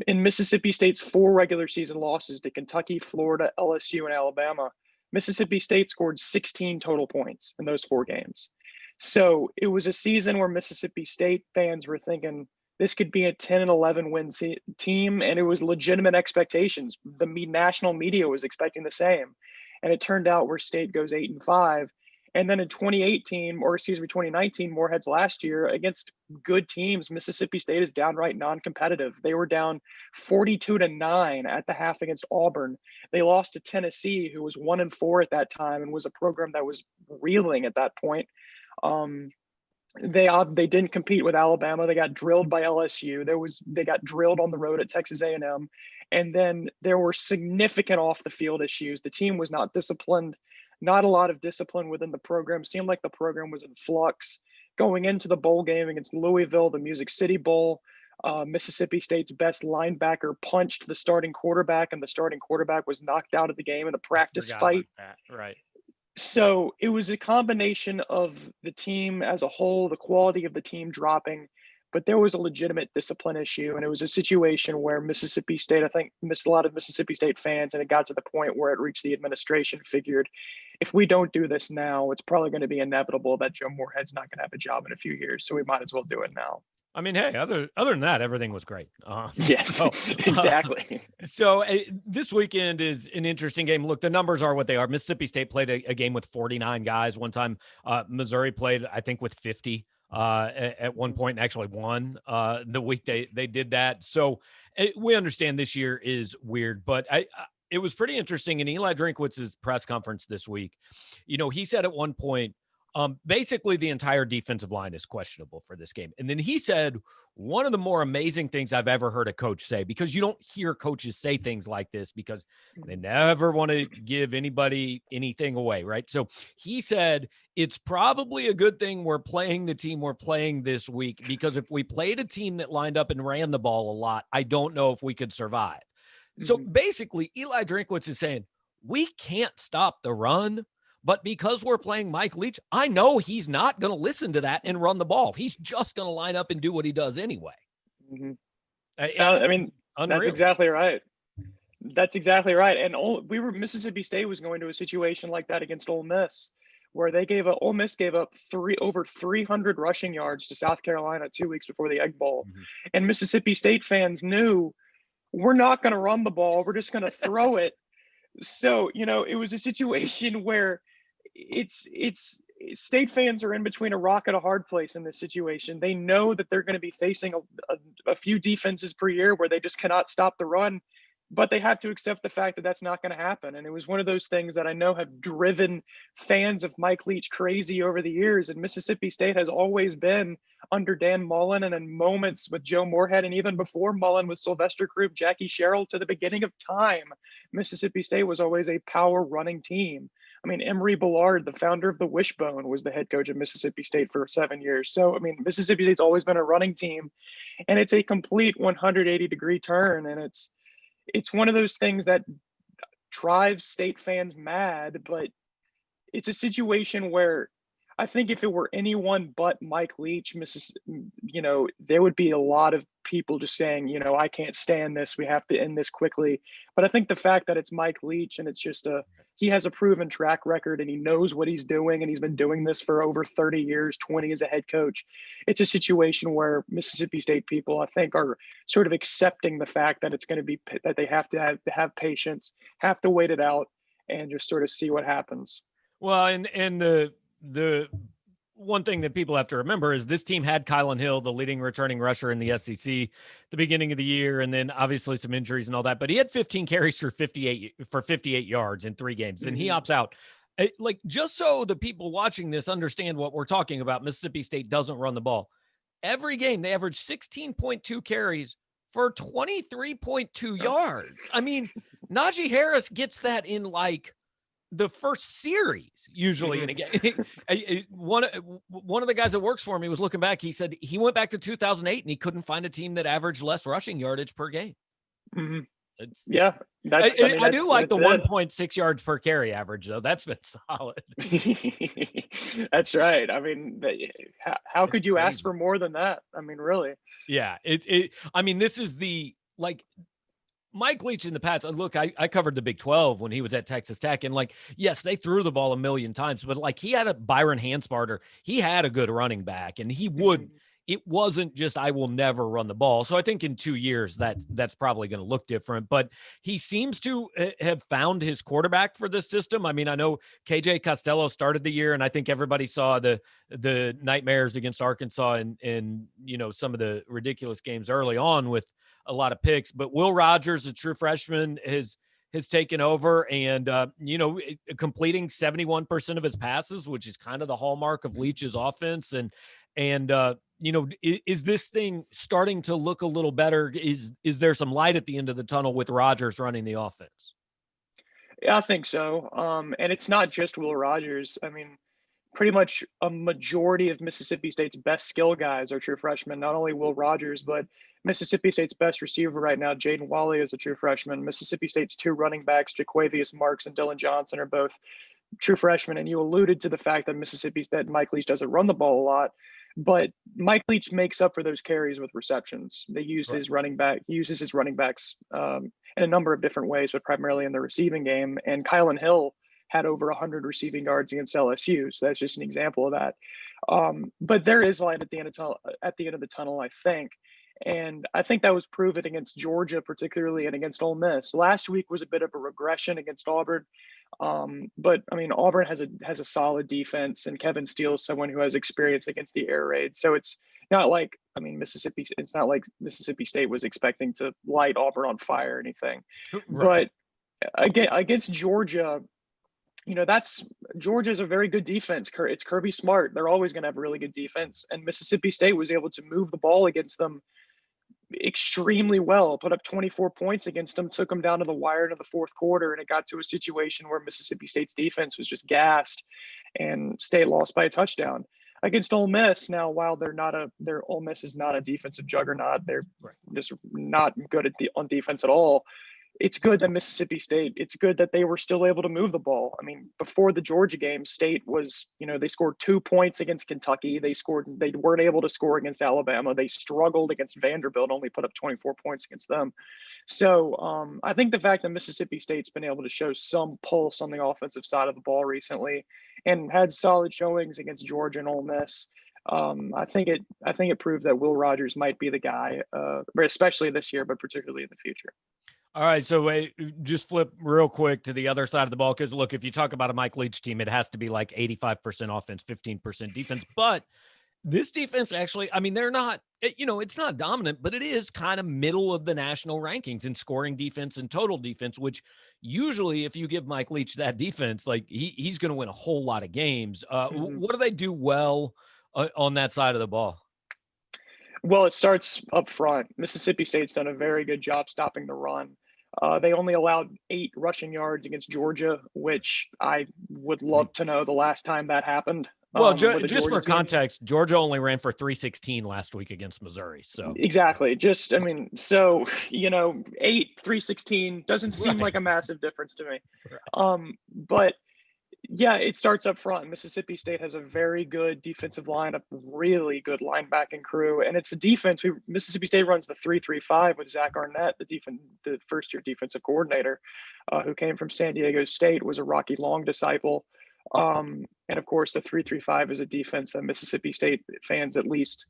In Mississippi State's 4 regular season losses to Kentucky, Florida, LSU, and Alabama, Mississippi State scored 16 total points in those 4 games. So it was a season where Mississippi State fans were thinking this could be a 10-11 win team, and it was legitimate expectations. The national media was expecting the same, and it turned out where State goes 8-5. And then in 2019, Moorhead's last year, against good teams, Mississippi State is downright non-competitive. They were down 42-9 at the half against Auburn. They lost to Tennessee, who was 1-4 at that time and was a program that was reeling at that point. They didn't compete with Alabama. They got drilled by LSU. They got drilled on the road at Texas A&M. And then there were significant off the field issues. The team was not disciplined. Not a lot of discipline within the program. Seemed like the program was in flux. Going into the bowl game against Louisville, the Music City Bowl, Mississippi State's best linebacker punched the starting quarterback, and the starting quarterback was knocked out of the game in a practice fight. Right. So it was a combination of the team as a whole, the quality of the team dropping, but there was a legitimate discipline issue. And it was a situation where Mississippi State, I think, missed a lot of Mississippi State fans, and it got to the point where it reached the administration, figured, if we don't do this now, it's probably going to be inevitable that Joe Moorhead's not going to have a job in a few years. So we might as well do it now. I mean, hey, other than that, everything was great. Yes, exactly. So this weekend is an interesting game. Look, the numbers are what they are. Mississippi State played a game with 49 guys. One time, Missouri played, I think, with 50 at one point, and actually won the week they did that. So we understand this year is weird, but it was pretty interesting. In Eli Drinkwitz's press conference this week, he said at one point, basically the entire defensive line is questionable for this game. And then he said, one of the more amazing things I've ever heard a coach say, because you don't hear coaches say things like this because they never want to give anybody anything away, right? So he said, it's probably a good thing we're playing the team we're playing this week, because if we played a team that lined up and ran the ball a lot, I don't know if we could survive. So basically, Eli Drinkwitz is saying, we can't stop the run. But because we're playing Mike Leach, I know he's not going to listen to that and run the ball. He's just going to line up and do what he does anyway. Mm-hmm. Unreal. That's exactly right. That's exactly right. And Mississippi State was going to a situation like that against Ole Miss, where Ole Miss gave up over 300 rushing yards to South Carolina 2 weeks before the Egg Bowl. Mm-hmm. And Mississippi State fans knew, we're not going to run the ball. We're just going to throw it. So, it was a situation where it's State fans are in between a rock and a hard place in this situation. They know that they're going to be facing a few defenses per year where they just cannot stop the run, but they have to accept the fact that that's not going to happen. And it was one of those things that I know have driven fans of Mike Leach crazy over the years. And Mississippi State has always been under Dan Mullen, and in moments with Joe Moorhead, and even before Mullen with Sylvester Croup, Jackie Sherrill, to the beginning of time, Mississippi State was always a power running team. I mean, Emory Bellard, the founder of the Wishbone, was the head coach of Mississippi State for 7 years. So, I mean, Mississippi State's always been a running team, and it's a complete 180-degree turn. And it's one of those things that drives State fans mad, but it's a situation where I think if it were anyone but Mike Leach, there would be a lot of people just saying, I can't stand this. We have to end this quickly. But I think the fact that it's Mike Leach and it's just he has a proven track record and he knows what he's doing, and he's been doing this for over 30 years, 20 as a head coach. It's a situation where Mississippi State people, I think, are sort of accepting the fact that it's going to be, that they have to have patience, have to wait it out, and just sort of see what happens. Well, and the one thing that people have to remember is this team had Kylan Hill, the leading returning rusher in the SEC, the beginning of the year, and then obviously some injuries and all that. But he had 15 carries for 58 yards in 3 games. Then he opts out. Just so the people watching this understand what we're talking about, Mississippi State doesn't run the ball. Every game they average 16.2 carries for 23.2 yards. I mean, Najee Harris gets that in the first series usually in a game. One of the guys that works for me was looking back. He said he went back to 2008 and he couldn't find a team that averaged less rushing yardage per game. Mm-hmm. I do like the 1.6 yards per carry average though. That's been solid. That's right. I mean, how could you ask for more than that? I mean, really? Yeah. I mean, this is Mike Leach in the past. Look, I covered the Big 12 when he was at Texas Tech, and yes, they threw the ball a million times, but he had a Byron Hansparter. He had a good running back, and he would. It wasn't just I will never run the ball. So I think in 2 years that's probably going to look different. But he seems to have found his quarterback for this system. I mean, I know KJ Costello started the year, and I think everybody saw the nightmares against Arkansas and some of the ridiculous games early on with a lot of picks. But Will Rogers, a true freshman, has taken over and, completing 71% of his passes, which is kind of the hallmark of Leach's offense. And is this thing starting to look a little better? Is there some light at the end of the tunnel with Rogers running the offense? Yeah, I think so. And it's not just Will Rogers. I mean, pretty much a majority of Mississippi State's best skill guys are true freshmen, not only Will Rogers, but Mississippi State's best receiver right now, Jaden Wally, is a true freshman. Mississippi State's 2 running backs, Jaquavius Marks and Dylan Johnson, are both true freshmen. And you alluded to the fact that Mike Leach doesn't run the ball a lot, but Mike Leach makes up for those carries with receptions. They use his running backs in a number of different ways, but primarily in the receiving game. And Kylan Hill had over 100 receiving yards against LSU. So that's just an example of that. But there is light at the end of the tunnel, I think. And I think that was proven against Georgia, particularly, and against Ole Miss. Last week was a bit of a regression against Auburn. But I mean, Auburn has a solid defense, and Kevin Steele is someone who has experience against the air raid. So it's not like, it's not like Mississippi State was expecting to light Auburn on fire or anything. Right. But against Georgia, Georgia's a very good defense. It's Kirby Smart. They're always going to have a really good defense. And Mississippi State was able to move the ball against them extremely well, put up 24 points against them, took them down to the wire into the 4th quarter. And it got to a situation where Mississippi State's defense was just gassed and State lost by a touchdown. Against Ole Miss, now, while Ole Miss is not a defensive juggernaut, they're just not good on defense at all. It's good that it's good that they were still able to move the ball. I mean, before the Georgia game, State was, they scored 2 points against Kentucky. They weren't able to score against Alabama. They struggled against Vanderbilt, only put up 24 points against them. So I think the fact that Mississippi State's been able to show some pulse on the offensive side of the ball recently and had solid showings against Georgia and Ole Miss, I think it proved that Will Rogers might be the guy, especially this year, but particularly in the future. All right, so wait, just flip real quick to the other side of the ball because, look, if you talk about a Mike Leach team, it has to be like 85% offense, 15% defense. But this defense actually, I mean, they're not, it's not dominant, but it is kind of middle of the national rankings in scoring defense and total defense, which usually if you give Mike Leach that defense, like he's going to win a whole lot of games. What do they do well on that side of the ball? Well, it starts up front. Mississippi State's done a very good job stopping the run. They only allowed 8 rushing yards against Georgia, which I would love to know the last time that happened. Well, just for context, Georgia only ran for 316 last week against Missouri. So exactly. 8, 316 doesn't seem like a massive difference to me. Right. But yeah, it starts up front. Mississippi State has a very good defensive line, a really good linebacking crew, and it's a defense. Mississippi State runs the 3-3-5 with Zach Arnett, the first-year defensive coordinator, who came from San Diego State, was a Rocky Long disciple. And of course, the 3-3-5 is a defense that Mississippi State fans, at least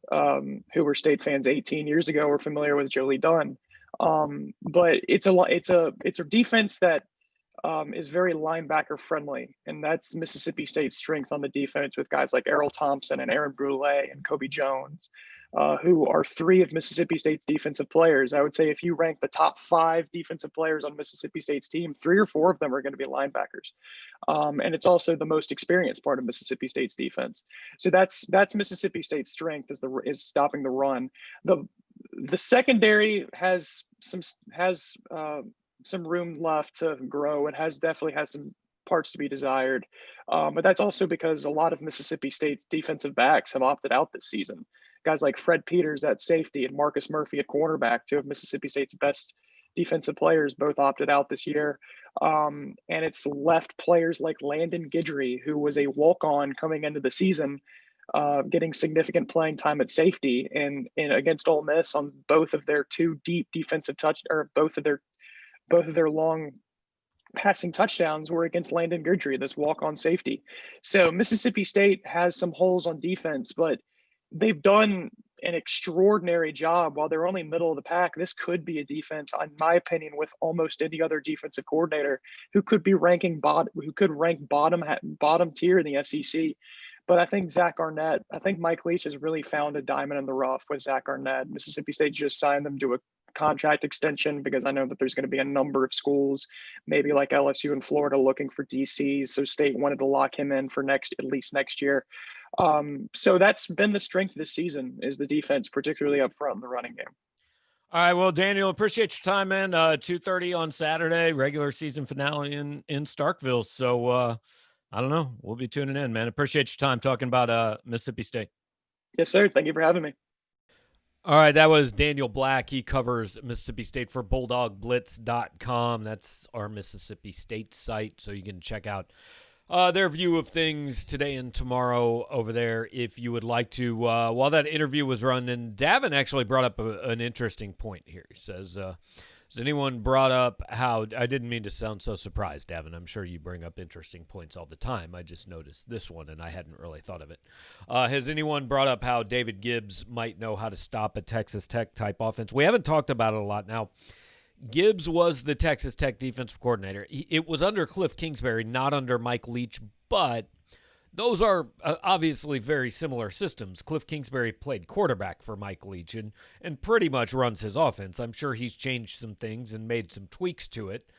who were State fans 18 years ago, were familiar with Jolie Dunn. But it's a defense that is very linebacker friendly, and that's Mississippi State's strength on the defense, with guys like Errol Thompson and Aaron Brule and Kobe Jones, who are 3 of Mississippi State's defensive players. I would say if you rank the top 5 defensive players on Mississippi State's team, 3 or 4 of them are going to be linebackers. And it's also the most experienced part of Mississippi State's defense. So that's Mississippi State's strength, is stopping the run. The secondary has some room left to grow. It definitely has some parts to be desired. But that's also because a lot of Mississippi State's defensive backs have opted out this season. Guys like Fred Peters at safety and Marcus Murphy at cornerback, 2 of Mississippi State's best defensive players, both opted out this year. And it's left players like Landon Guidry, who was a walk-on coming into the season, getting significant playing time at safety and against Ole Miss on both of their 2 deep defensive both of their long passing touchdowns were against Landon Guidry, this walk-on safety. So Mississippi State has some holes on defense, but they've done an extraordinary job. While they're only middle of the pack, this could be a defense, in my opinion, with almost any other defensive coordinator who could rank bottom tier in the SEC. But I think Mike Leach has really found a diamond in the rough with Zach Arnett. Mississippi State just signed them to a contract extension because I know that there's going to be a number of schools, maybe like LSU and Florida, looking for DCs. So State wanted to lock him in for at least next year. So that's been the strength this season, is the defense, particularly up front in the running game. All right, well, Daniel, appreciate your time, man. 2:30 on Saturday, regular season finale in Starkville. So I don't know, we'll be tuning in, man. Appreciate your time talking about Mississippi State. Yes, sir. Thank you for having me. All right, that was Daniel Black. He covers Mississippi State for BulldogBlitz.com. That's our Mississippi State site, so you can check out their view of things today and tomorrow over there if you would like to. While that interview was running, Davin actually brought up an interesting point here. He says, has anyone brought up how – I didn't mean to sound so surprised, Davin. I'm sure you bring up interesting points all the time. I just noticed this one, and I hadn't really thought of it. Has anyone brought up how David Gibbs might know how to stop a Texas Tech-type offense? We haven't talked about it a lot. Now, Gibbs was the Texas Tech defensive coordinator. It was under Cliff Kingsbury, not under Mike Leach, but those are obviously very similar systems. Cliff Kingsbury played quarterback for Mike Leach and pretty much runs his offense. I'm sure he's changed some things and made some tweaks to it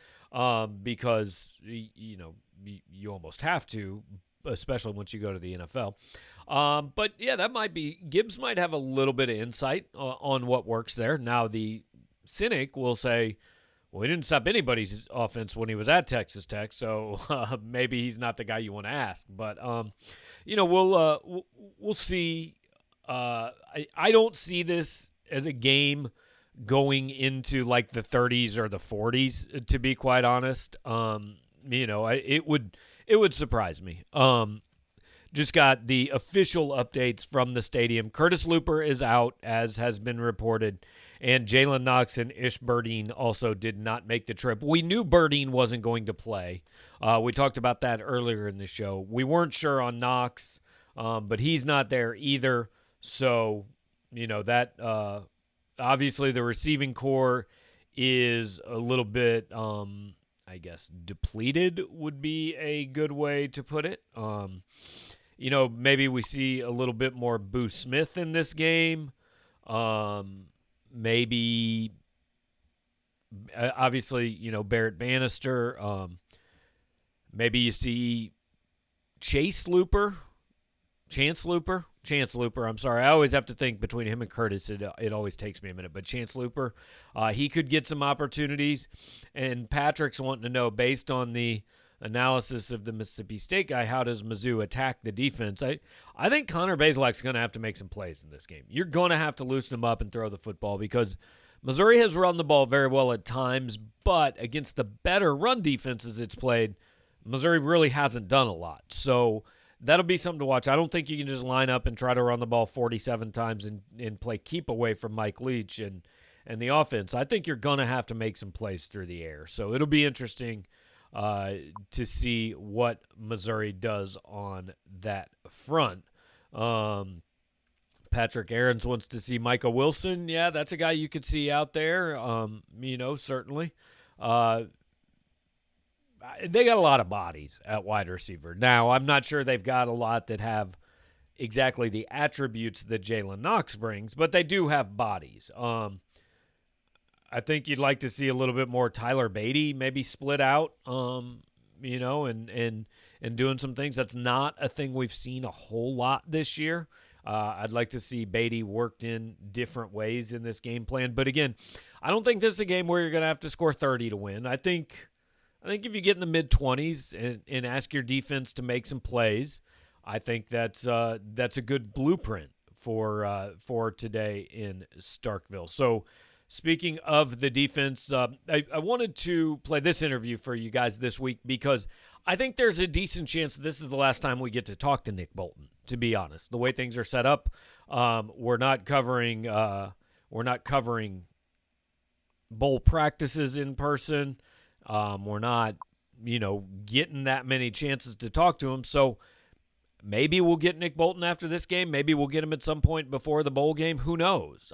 because, you almost have to, especially once you go to the NFL. But, yeah, that might be – Gibbs might have a little bit of insight on what works there. Now, the cynic will say, well, he didn't stop anybody's offense when he was at Texas Tech, so maybe he's not the guy you want to ask. But, we'll see. I don't see this as a game going into, like, the 30s or the 40s, to be quite honest. It would surprise me. Just got the official updates from the stadium. Curtis Looper is out, as has been reported, and Jalen Knox and Ish Burdine also did not make the trip. We knew Burdine wasn't going to play. We talked about that earlier in the show. We weren't sure on Knox, but he's not there either. So, that obviously the receiving core is a little bit, I guess, depleted would be a good way to put it. Maybe we see a little bit more Boo Smith in this game. Maybe, obviously, Barrett Bannister. Maybe you see Chance Looper. I'm sorry. I always have to think between him and Curtis. It always takes me a minute. But Chance Looper, he could get some opportunities. And Patrick's wanting to know, based on the analysis of the Mississippi State guy, how does Mizzou attack the defense? I think Connor Bazelak's going to have to make some plays in this game. You're going to have to loosen him up and throw the football because Missouri has run the ball very well at times, but against the better run defenses it's played, Missouri really hasn't done a lot. So that'll be something to watch. I don't think you can just line up and try to run the ball 47 times and play keep away from Mike Leach and the offense. I think you're going to have to make some plays through the air. So it'll be interesting to see what Missouri does on that front. Patrick Aarons wants to see Micah Wilson. Yeah, that's a guy you could see out there, certainly. They got a lot of bodies at wide receiver. Now, I'm not sure they've got a lot that have exactly the attributes that Jalen Knox brings, but they do have bodies. I think you'd like to see a little bit more Tyler Beatty maybe split out, and doing some things. That's not a thing we've seen a whole lot this year. I'd like to see Beatty worked in different ways in this game plan. But again, I don't think this is a game where you're going to have to score 30 to win. I think if you get in the mid-20s and ask your defense to make some plays, I think that's a good blueprint for today in Starkville. So speaking of the defense, I wanted to play this interview for you guys this week because I think there's a decent chance this is the last time we get to talk to Nick Bolton, to be honest. The way things are set up, we're not covering bowl practices in person. We're not, getting that many chances to talk to him. So maybe we'll get Nick Bolton after this game. Maybe we'll get him at some point before the bowl game. Who knows?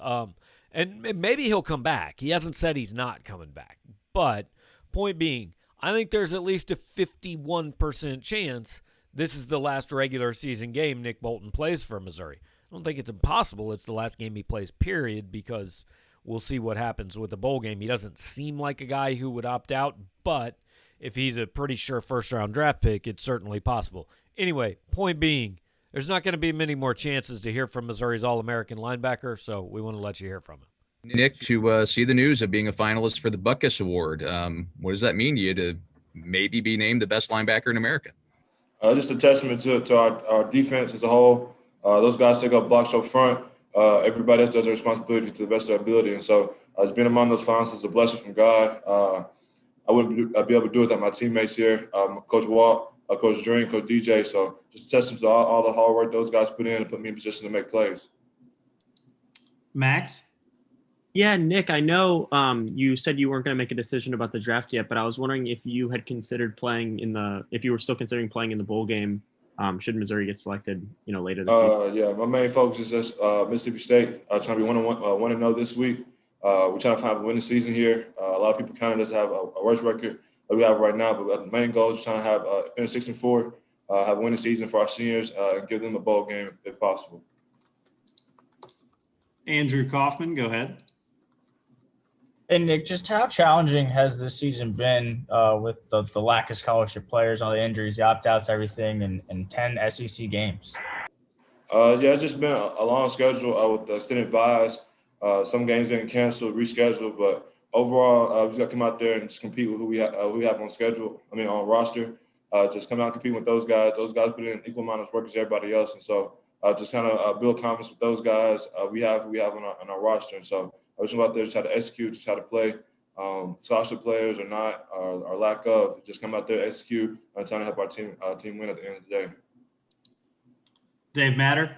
And maybe he'll come back. He hasn't said he's not coming back. But point being, I think there's at least a 51% chance this is the last regular season game Nick Bolton plays for Missouri. I don't think it's impossible it's the last game he plays, period, because we'll see what happens with the bowl game. He doesn't seem like a guy who would opt out, but if he's a pretty sure first-round draft pick, it's certainly possible. Anyway, point being, there's not going to be many more chances to hear from Missouri's All-American linebacker, so we want to let you hear from him. Nick, to see the news of being a finalist for the Butkus Award, what does that mean to you to maybe be named the best linebacker in America? Just a testament to our defense as a whole. Those guys take up blocks up front. Everybody else does their responsibility to the best of their ability. And so just being among those finalists is a blessing from God. I wouldn't be able to do it without my teammates here, Coach Walt, Coach Dream, Coach DJ. So just a testament to all the hard work those guys put in and put me in position to make plays. Max? Yeah, Nick, I know you said you weren't going to make a decision about the draft yet, but I was wondering if you had considered if you were still considering playing in the bowl game, should Missouri get selected, later this week? Yeah, my main focus is just Mississippi State. Trying to be 1-0 this week. We're trying to find a winning season here. A lot of people kind of just have a worse record than we have right now, but the main goal is trying to have finish 6-4, have a winning season for our seniors, and give them a bowl game if possible. Andrew Kaufman, go ahead. Hey, Nick, just how challenging has this season been with the lack of scholarship players, all the injuries, the opt-outs, everything, and 10 SEC games? It's just been a long schedule with the extended buys. Some games getting canceled, rescheduled, but overall, we just got to come out there and just compete with who we have on schedule. On roster. Just come out and compete with those guys. Those guys put in equal amount of work as everybody else, and so just kind of build confidence with those guys. We have on our roster, and so I just go out there, just try to execute, just try to play. Scholarship players or not, or lack of, just come out there, execute, and trying to help our team win at the end of the day. Dave Matter.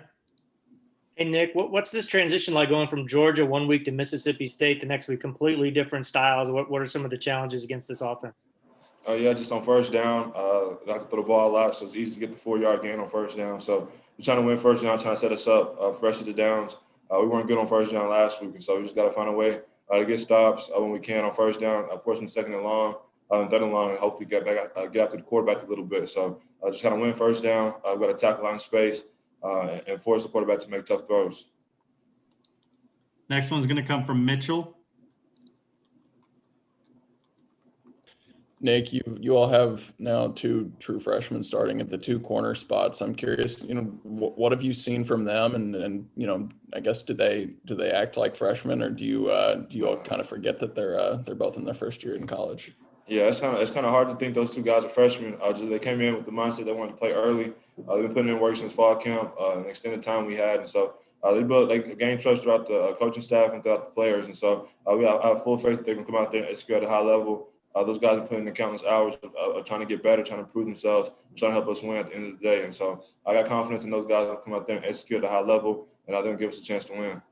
Hey, Nick, what's this transition like going from Georgia 1 week to Mississippi State the next week? Completely different styles. What are some of the challenges against this offense? Just on first down, I have to throw the ball a lot, so it's easy to get the 4-yard gain on first down. So we're trying to win first down, trying to set us up for the rest of the downs. We weren't good on first down last week, and so we just got to find a way to get stops when we can on first down, force them second and long, and third and long, and hopefully get after the quarterback a little bit. So just kind of win first down. We've got to tackle line space and force the quarterback to make tough throws. Next one's going to come from Mitchell. Nick, you all have now 2 true freshmen starting at the 2 corner spots. I'm curious, what have you seen from them, and I guess do they act like freshmen, or do you all kind of forget that they're both in their first year in college? Yeah, it's kind of hard to think those 2 guys are freshmen. They came in with the mindset they wanted to play early. They've been putting in work since fall camp, and the extended time we had, and so they gained trust throughout the coaching staff and throughout the players, and so I have full faith that they can come out there and execute at a high level. Those guys are putting in countless hours of trying to get better, trying to improve themselves, trying to help us win at the end of the day. And so I got confidence in those guys to come out there and execute at a high level, and they're going to give us a chance to win.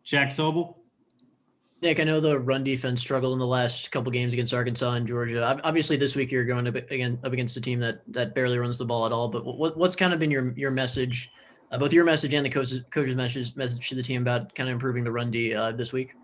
Jack Sobel. Nick, I know the run defense struggled in the last couple games against Arkansas and Georgia. Obviously, this week you're going up against a team that barely runs the ball at all. But what's kind of been your message, both your message and the coach's message to the team about kind of improving the run D this week?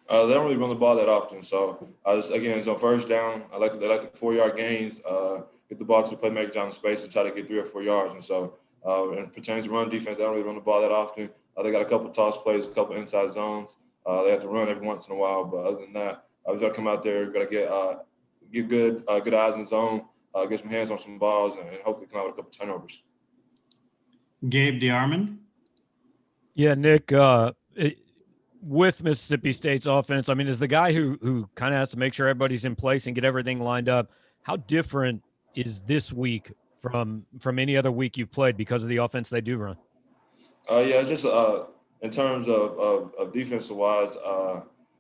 They don't really run the ball that often. So it's on first down. They like the 4-yard gains, get the ball to the playmakers down in space and try to get 3 or 4 yards. And so it pertains to run defense, they don't really run the ball that often. They got a couple toss plays, a couple inside zones. They have to run every once in a while. But other than that, we got to come out there, got to get good eyes in zone, get some hands on some balls, and hopefully come out with a couple turnovers. Gabe DeArmond. Yeah, Nick, with Mississippi State's offense, I mean, as the guy who kind of has to make sure everybody's in place and get everything lined up, how different is this week from any other week you've played because of the offense they do run? Yeah, just in terms of defensive-wise,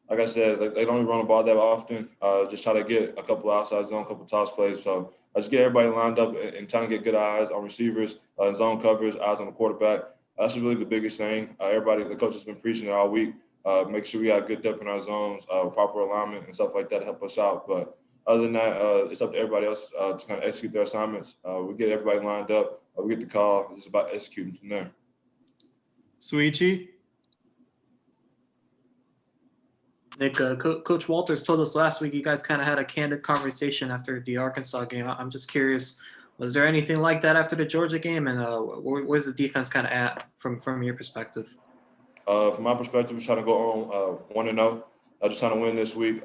like I said, they don't run the ball that often. Just try to get a couple outside zone, a couple toss plays. So I just get everybody lined up and trying to get good eyes on receivers, zone coverage, eyes on the quarterback. That's really the biggest thing. The coach has been preaching it all week. Make sure we got good depth in our zones, proper alignment and stuff like that to help us out. But other than that, it's up to everybody else to kind of execute their assignments. We get everybody lined up. We get the call. It's just about executing from there. Suichi. Nick, Coach Walters told us last week you guys kind of had a candid conversation after the Arkansas game. I'm just curious, was there anything like that after the Georgia game? And where's the defense kind of at from your perspective? From my perspective, we're trying to go on 1-0. Just trying to win this week.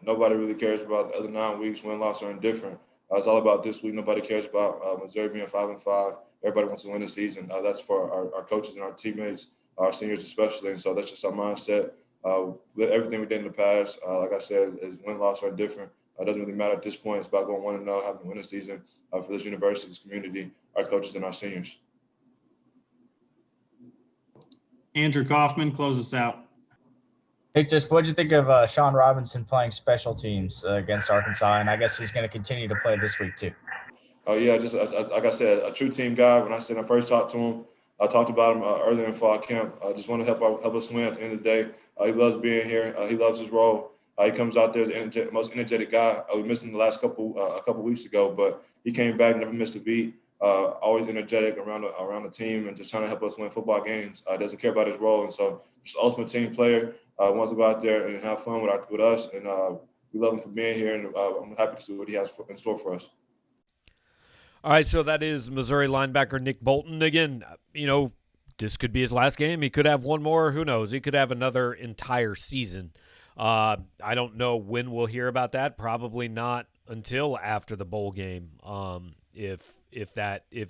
Nobody really cares about the other 9 weeks. Win, loss, or indifferent. It's all about this week. Nobody cares about Missouri being 5-5. Everybody wants to win the season. That's for our coaches and our teammates, our seniors especially. And so that's just our mindset. Everything we did in the past, like I said, is win, loss, or indifferent. It doesn't really matter at this point. It's about going 1-0, having to win the season for this university, this community, our coaches, and our seniors. Andrew Kaufman, close us out. Hey, just what'd you think of Sean Robinson playing special teams against Arkansas? And I guess he's going to continue to play this week too. Oh, yeah, just like I said, a true team guy. When I first talked to him, I talked about him earlier in fall camp. I just want to help us win at the end of the day. He loves being here. He loves his role. He comes out there as the most energetic guy. We missed him the last couple weeks ago, but he came back, never missed a beat. Always energetic around the team and just trying to help us win football games. Doesn't care about his role, and so just ultimate team player. Wants to go out there and have fun with us, and we love him for being here, and I'm happy to see what he has in store for us. All right, so that is Missouri linebacker Nick Bolton. Again, this could be his last game. He could have one more. Who knows? He could have another entire season. I don't know when we'll hear about that. Probably not until after the bowl game, if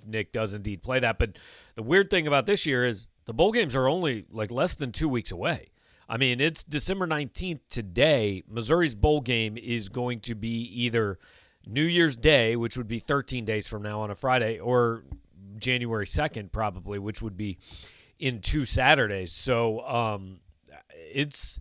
Nick does indeed play that. But the weird thing about this year is the bowl games are only like less than 2 weeks away. I mean, it's December 19th today. Missouri's bowl game is going to be either New Year's Day, which would be 13 days from now on a Friday, or January 2nd probably, which would be in 2 Saturdays. So it's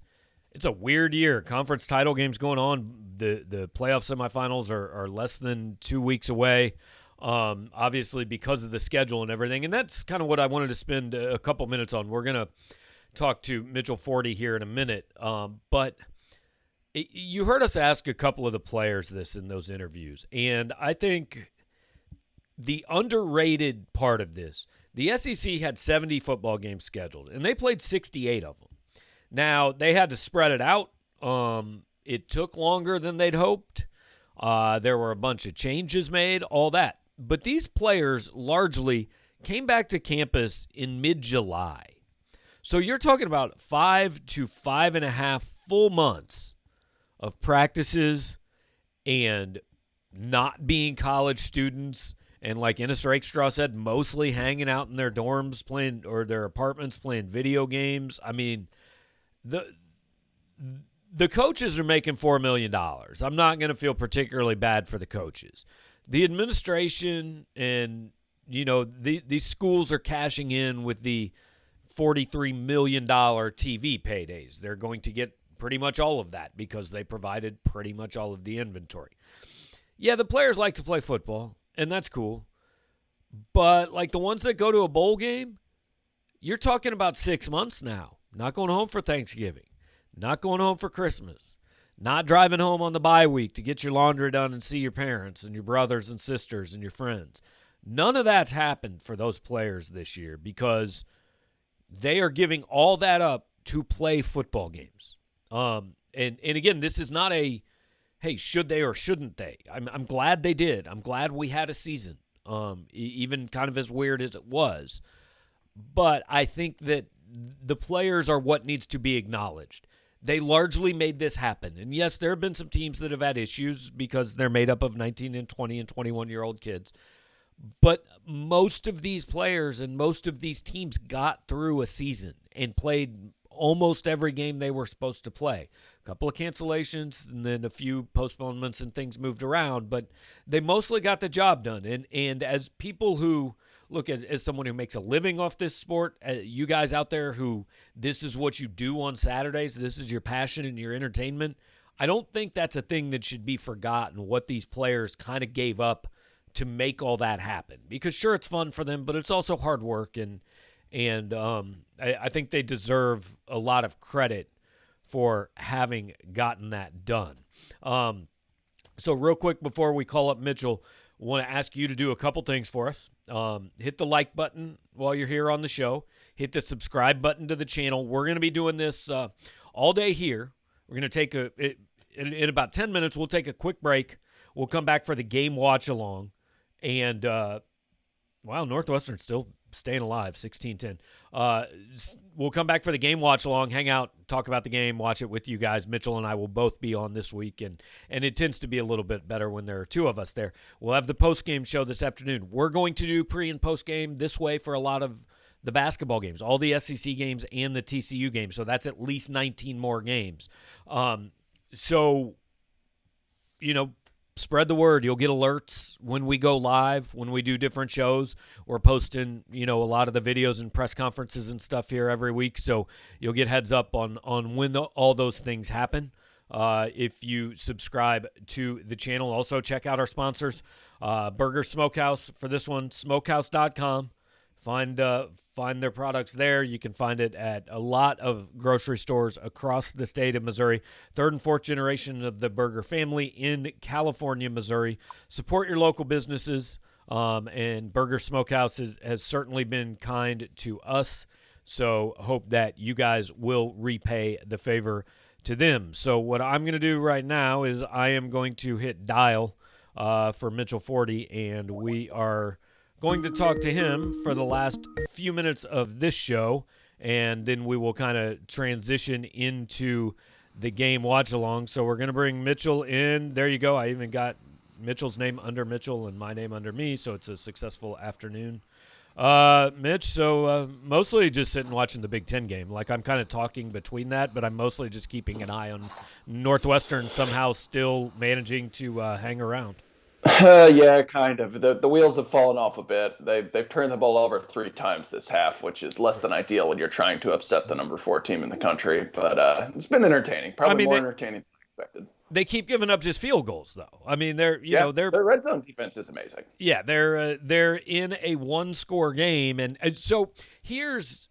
a weird year. Conference title games going on. The playoff semifinals are less than 2 weeks away, obviously because of the schedule and everything. And that's kind of what I wanted to spend a couple minutes on. We're going to talk to Mitchell Forty here in a minute. But you heard us ask a couple of the players this in those interviews. And I think the underrated part of this, the SEC had 70 football games scheduled, and they played 68 of them. Now, they had to spread it out. It took longer than they'd hoped. There were a bunch of changes made, all that. But these players largely came back to campus in mid-July. So you're talking about 5 to 5.5 full months of practices and not being college students, and like Ennis Rakestraw said, mostly hanging out in their dorms playing, or their apartments playing video games. I mean, the coaches are making $4 million. I'm not going to feel particularly bad for the coaches. The administration and, these schools are cashing in with the $43 million TV paydays. They're going to get pretty much all of that because they provided pretty much all of the inventory. Yeah, the players like to play football, and that's cool. But like the ones that go to a bowl game, you're talking about 6 months now. Not going home for Thanksgiving. Not going home for Christmas. Not driving home on the bye week to get your laundry done and see your parents and your brothers and sisters and your friends. None of that's happened for those players this year because they are giving all that up to play football games. And again, this is not a, hey, should they or shouldn't they? I'm glad they did. I'm glad we had a season, even kind of as weird as it was. But I think that the players are what needs to be acknowledged. They largely made this happen. And yes, there have been some teams that have had issues because they're made up of 19 and 20 and 21-year-old kids. But most of these players and most of these teams got through a season and played almost every game they were supposed to play. A couple of cancellations and then a few postponements and things moved around, but they mostly got the job done. And as people who look, as someone who makes a living off this sport, you guys out there who this is what you do on Saturdays, this is your passion and your entertainment, I don't think that's a thing that should be forgotten, what these players kind of gave up to make all that happen. Because sure, it's fun for them, but it's also hard work, and I think they deserve a lot of credit for having gotten that done. So real quick before we call up Mitchell, I want to ask you to do a couple things for us. Hit the like button while you're here on the show. Hit the subscribe button to the channel. We're going to be doing this all day here. We're going to take in about 10 minutes, we'll take a quick break. We'll come back for the game watch along. And, wow, Northwestern's still staying alive, 16-10. We'll come back for the game watch along, hang out, talk about the game, watch it with you guys. Mitchell and I will both be on this week, and it tends to be a little bit better when there are two of us there. We'll have the post-game show this afternoon. We're going to do pre- and post-game this way for a lot of the basketball games, all the SEC games and the TCU games, so that's at least 19 more games. Spread the word. You'll get alerts when we go live, when we do different shows. We're posting, a lot of the videos and press conferences and stuff here every week, so you'll get heads up on when all those things happen. If you subscribe to the channel, also check out our sponsors, Burger Smokehouse for this one, smokehouse.com. Find their products there. You can find it at a lot of grocery stores across the state of Missouri. Third and fourth generation of the Burger family in California, Missouri. Support your local businesses, and Burger Smokehouse has certainly been kind to us. So hope that you guys will repay the favor to them. So what I'm going to do right now is I am going to hit dial for Mitchell Forty, and we are going to talk to him for the last few minutes of this show, and then we will kind of transition into the game watch along. So we're going to bring Mitchell in. There you go. I even got Mitchell's name under Mitchell and my name under me, so it's a successful afternoon. Mitch, so mostly just sitting watching the Big Ten game. Like, I'm kind of talking between that, but I'm mostly just keeping an eye on Northwestern somehow still managing to hang around. Yeah, kind of. The wheels have fallen off a bit. They've turned the ball over 3 times this half, which is less than ideal when you're trying to upset the number 4 team in the country. But it's been entertaining. Probably more entertaining than expected. They keep giving up just field goals, though. I mean, their red zone defense is amazing. Yeah, they're in a 1-score game, and so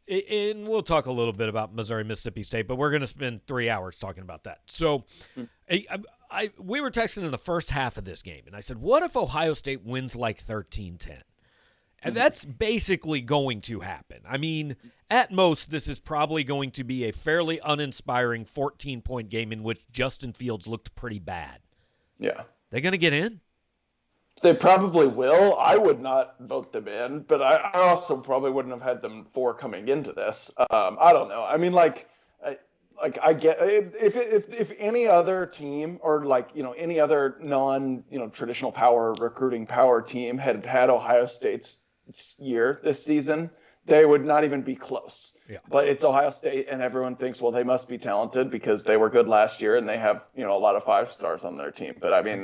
and we'll talk a little bit about Missouri Mississippi State, but we're going to spend 3 hours talking about that. So, we were texting in the first half of this game, and I said, what if Ohio State wins like 13-10? And that's basically going to happen. I mean, at most, this is probably going to be a fairly uninspiring 14-point game in which Justin Fields looked pretty bad. Yeah. They going to get in? They probably will. I would not vote them in, but I also probably wouldn't have had them 4 coming into this. I don't know. I mean, I get if any other team or any other non traditional power recruiting power team had Ohio State's year this season, they would not even be close. Yeah. But it's Ohio State, and everyone thinks, well, they must be talented because they were good last year and they have a lot of 5 stars on their team. But I mean,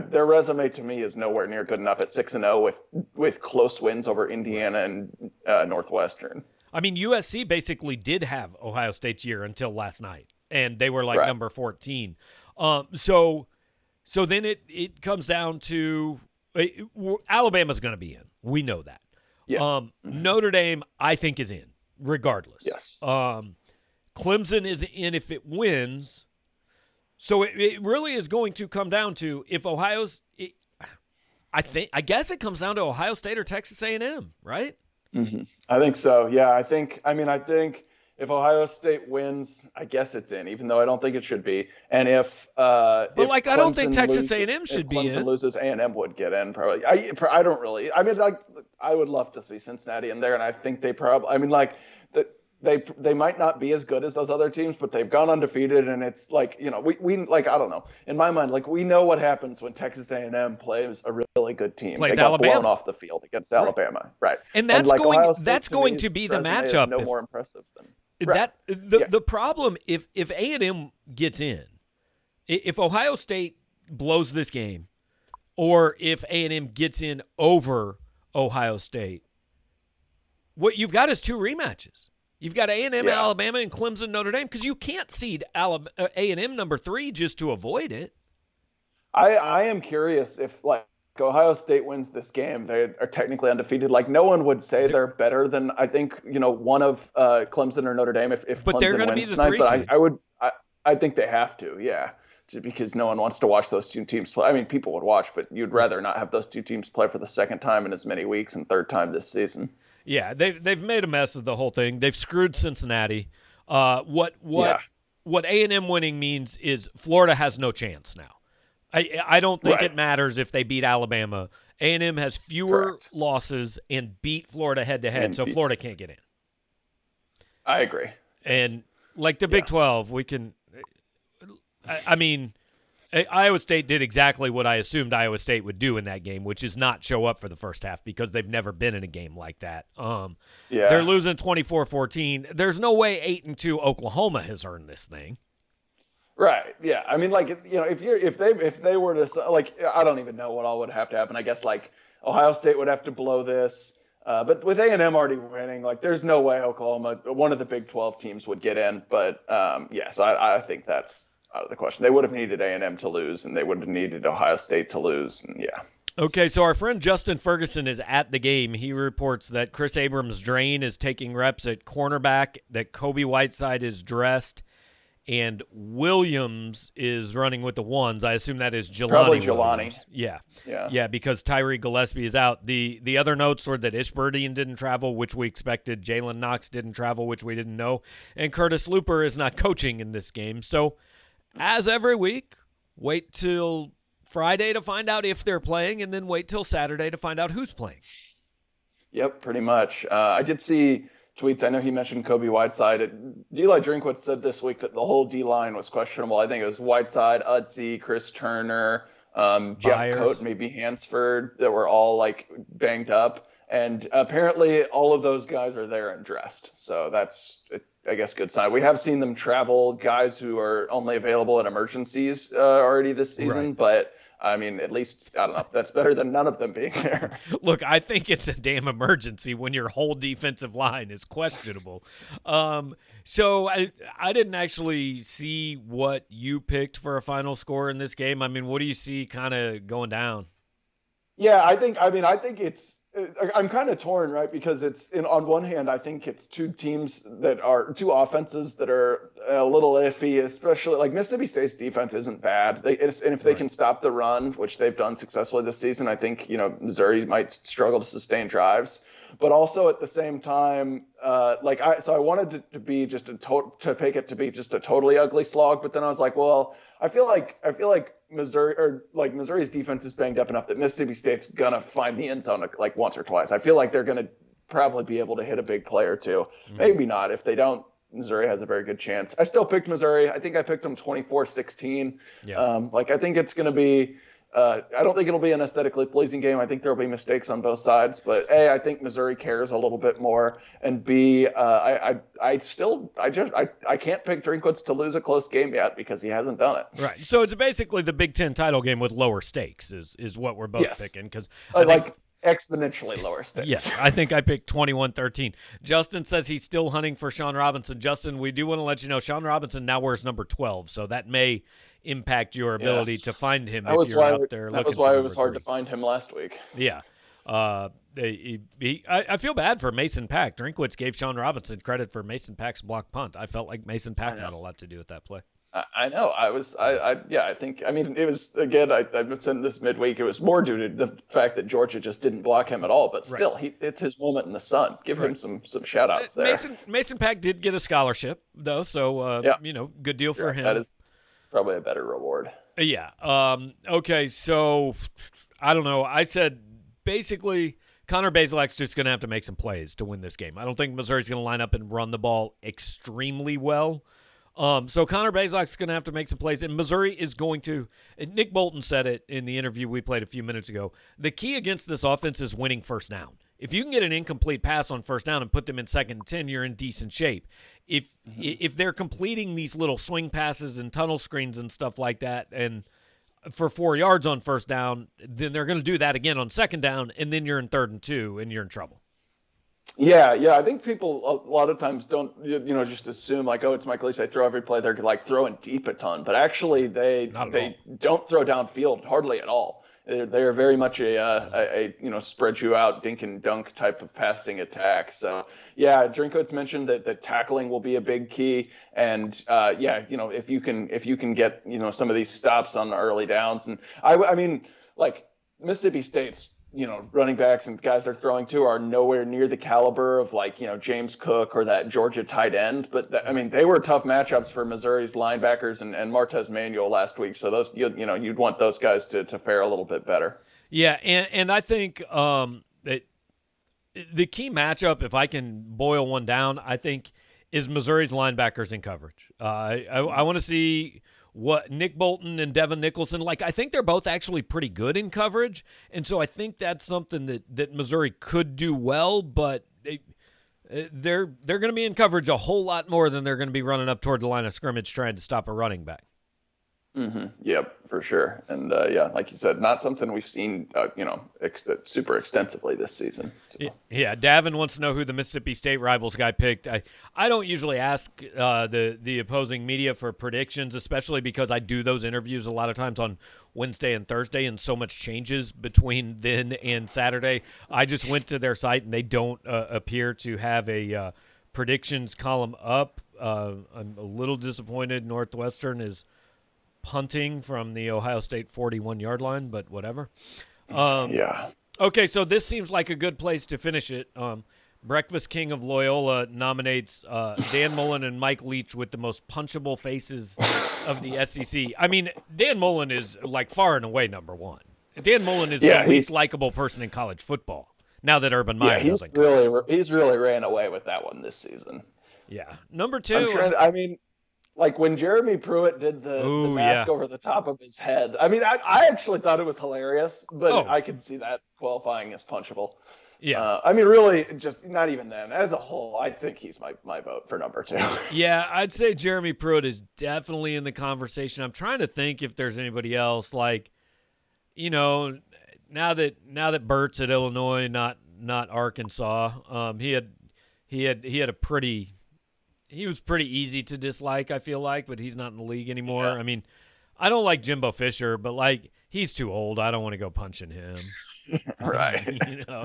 their resume to me is nowhere near good enough at 6-0 with close wins over Indiana and Northwestern. I mean, USC basically did have Ohio State's year until last night, and they were like number 14. So then it comes down to Alabama's going to be in. We know that. Yeah. Notre Dame, I think, is in, regardless. Yes. Clemson is in if it wins. So it really is going to come down to if Ohio's I guess it comes down to Ohio State or Texas A&M, right? Mm-hmm. I think so. Yeah, I think if Ohio State wins, I guess it's in, even though I don't think it should be. And if I don't think Texas A&M should be in. If Clemson loses, A&M would get in probably. I don't really. I mean, I would love to see Cincinnati in there, and I think they probably. I mean, they might not be as good as those other teams, but they've gone undefeated, and it's we I don't know. In my mind, we know what happens when Texas A&M plays a really good team. Plays they got Alabama. blown off the field against Alabama, right? And that's Ohio State, that's going to be the matchup. No more impressive than. The problem if A&M gets in, if Ohio State blows this game, or if A&M gets in over Ohio State, what you've got is 2 rematches. You've got A&M, Alabama, and Clemson, Notre Dame, because you can't seed A&M number 3 just to avoid it. I am curious if Ohio State wins this game, they are technically undefeated. No one would say they're better than I think one of Clemson or Notre Dame if but Clemson they're going to be wins the tonight. 3 But I think they have to, yeah, just because no one wants to watch those 2 teams play. I mean, people would watch, but you'd rather not have those 2 teams play for the second time in as many weeks and third time this season. Yeah, they've made a mess of the whole thing. They've screwed Cincinnati. What A&M winning means is Florida has no chance now. I don't think it matters if they beat Alabama. A&M has fewer losses and beat Florida head-to-head, so Florida can't get in. I agree. And the Big 12, we can – I mean, Iowa State did exactly what I assumed Iowa State would do in that game, which is not show up for the first half because they've never been in a game like that. They're losing 24-14. There's no way 8-2 Oklahoma has earned this thing. Right. Yeah. I mean, if they were to I don't even know what all would have to happen. I guess Ohio State would have to blow this, but with A&M already winning, there's no way Oklahoma, one of the Big 12 teams, would get in. But yes, I think that's out of the question. They would have needed A&M to lose, and they would have needed Ohio State to lose, and yeah. Okay, so our friend Justin Ferguson is at the game. He reports that Chris Abrams-Drain is taking reps at cornerback, that Kobe Whiteside is dressed, and Williams is running with the ones. I assume that is Jelani. Probably Jelani. Yeah. Yeah, because Tyree Gillespie is out. The other notes were that Ishbirdian didn't travel, which we expected. Jalen Knox didn't travel, which we didn't know. And Curtis Looper is not coaching in this game. So, as every week, wait till Friday to find out if they're playing, and then wait till Saturday to find out who's playing. Yep, pretty much. I did see tweets. I know he mentioned Kobe Whiteside. Eli Drinkwitz said this week that the whole D-line was questionable. I think it was Whiteside, Utzi, Chris Turner, Jeff Coate, maybe Hansford, that were all banged up. And apparently all of those guys are there and dressed. So that's, I guess, good sign. We have seen them travel, guys who are only available in emergencies already this season, but I mean, at least, I don't know, that's better than none of them being there. Look, I think it's a damn emergency when your whole defensive line is questionable. So I didn't actually see what you picked for a final score in this game. I mean, what do you see kind of going down? Yeah, I think it's I'm kind of torn, right? Because on one hand, I think it's two offenses that are a little iffy, especially like Mississippi State's defense isn't bad. And if they can stop the run, which they've done successfully this season, I think, Missouri might struggle to sustain drives. But also at the same time, I wanted it to be just to pick it to be just a totally ugly slog. But then I was like, well, I feel like Missouri's defense is banged up enough that Mississippi State's gonna find the end zone like once or twice. I feel like they're gonna probably be able to hit a big play or two. Maybe not. If they don't, Missouri has a very good chance. I still picked Missouri. I think I picked them 24-16. Yeah. I think it's gonna be. I don't think it'll be an aesthetically pleasing game. I think there'll be mistakes on both sides. But A, I think Missouri cares a little bit more. And B, I can't pick Drinkwitz to lose a close game yet because he hasn't done it. Right. So it's basically the Big Ten title game with lower stakes is what we're both picking. Because exponentially lower stakes. Yes, I think I picked 21-13. Justin says he's still hunting for Sean Robinson. Justin, we do want to let you know Sean Robinson now wears number 12, so that may impact your ability to find him if you're out there looking. That was why it was hard to find him last week. Yeah. I feel bad for Mason Pack. Drinkwitz gave Sean Robinson credit for Mason Pack's block punt. I felt like Mason Pack had a lot to do with that play. I know. I mean, it was, again, I've said this midweek, it was more due to the fact that Georgia just didn't block him at all, but still, it's his moment in the sun. Give him some shout outs there. Mason Pack did get a scholarship, though, so, good deal for him. That is probably a better reward. Yeah. Okay, so, I don't know. I said, basically, Connor Bazelak's just going to have to make some plays to win this game. I don't think Missouri's going to line up and run the ball extremely well. So Connor Bazelak's going to have to make some plays, and Missouri is going to – Nick Bolton said it in the interview we played a few minutes ago. The key against this offense is winning first down. If you can get an incomplete pass on first down and put them in 2nd and 10, you're in decent shape. If they're completing these little swing passes and tunnel screens and stuff like that and for 4 yards on first down, then they're going to do that again on 2nd down, and then you're in 3rd and 2, and you're in trouble. Yeah. I think people a lot of times don't, just assume like, oh, it's Mike Leach, they throw every play. They're like throwing deep a ton, but actually they don't throw downfield hardly at all. They're very much a spread you out, dink and dunk type of passing attack. So yeah, Drinkwitz mentioned that tackling will be a big key, and if you can get some of these stops on the early downs, and I mean like Mississippi State's running backs and guys they're throwing to are nowhere near the caliber of James Cook or that Georgia tight end. But they were tough matchups for Missouri's linebackers and Martez Manuel last week. So those, you'd want those guys to fare a little bit better. Yeah. And I think that the key matchup, if I can boil one down, I think is Missouri's linebackers in coverage. I want to see what Nick Bolton and Devin Nicholson, I think they're both actually pretty good in coverage. And so I think that's something that Missouri could do well, but they're going to be in coverage a whole lot more than they're going to be running up toward the line of scrimmage trying to stop a running back. Mm-hmm. Yep, for sure. And like you said, not something we've seen, super extensively this season. So. Yeah, Davin wants to know who the Mississippi State rivals guy picked. I don't usually ask the opposing media for predictions, especially because I do those interviews a lot of times on Wednesday and Thursday, and so much changes between then and Saturday. I just went to their site, and they don't appear to have a predictions column up. I'm a little disappointed. Northwestern is punting from the Ohio State 41-yard line, but whatever. Yeah. Okay, so this seems like a good place to finish it. Breakfast King of Loyola nominates Dan Mullen and Mike Leach with the most punchable faces of the SEC. I mean, Dan Mullen is far and away number one. Dan Mullen is the least likable person in college football now that Urban Meyer doesn't. He's really ran away with that one this season. Yeah. Number two. When Jeremy Pruitt did the mask over the top of his head, I actually thought it was hilarious, but I could see that qualifying as punchable. Yeah. Really, just not even then. As a whole, I think he's my vote for number two. Yeah, I'd say Jeremy Pruitt is definitely in the conversation. I'm trying to think if there's anybody else now that Bert's at Illinois, not Arkansas. He was pretty easy to dislike, I feel like, but he's not in the league anymore. Yeah. I don't like Jimbo Fisher, but he's too old. I don't want to go punching him. Right.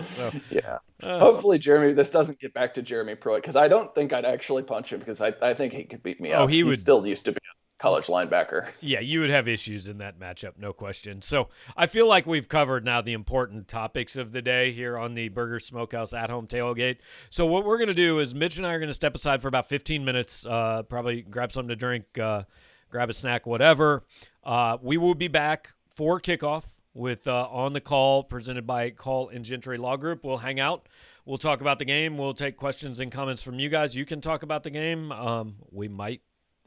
So yeah. Hopefully this doesn't get back to Jeremy Pruitt, because I don't think I'd actually punch him, because I think he could beat me up. He would still used to be a college linebacker. Yeah, you would have issues in that matchup, no question. So I feel like we've covered now the important topics of the day here on the Burger Smokehouse at home tailgate. So what we're going to do is Mitch and I are going to step aside for about 15 minutes, probably grab something to drink, grab a snack, whatever. We will be back for kickoff with On the Call, presented by Call and Gentry Law Group. We'll hang out. We'll talk about the game. We'll take questions and comments from you guys. You can talk about the game. We might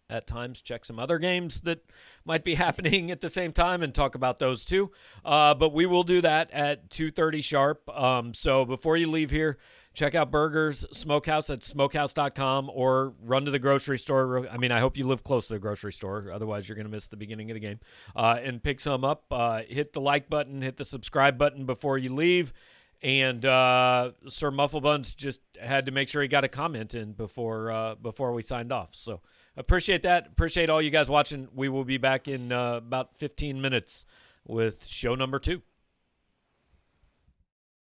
at times check some other games that might be happening at the same time and talk about those too. But we will do that at 2:30 sharp. So before you leave here, check out Burgers Smokehouse at smokehouse.com, or run to the grocery store. I mean, I hope you live close to the grocery store. Otherwise, you're going to miss the beginning of the game. And pick some up. Hit the like button, hit the subscribe button before you leave. And Sir Mufflebuns just had to make sure he got a comment in before we signed off. So appreciate that. Appreciate all you guys watching. We will be back in about 15 minutes with show number 2.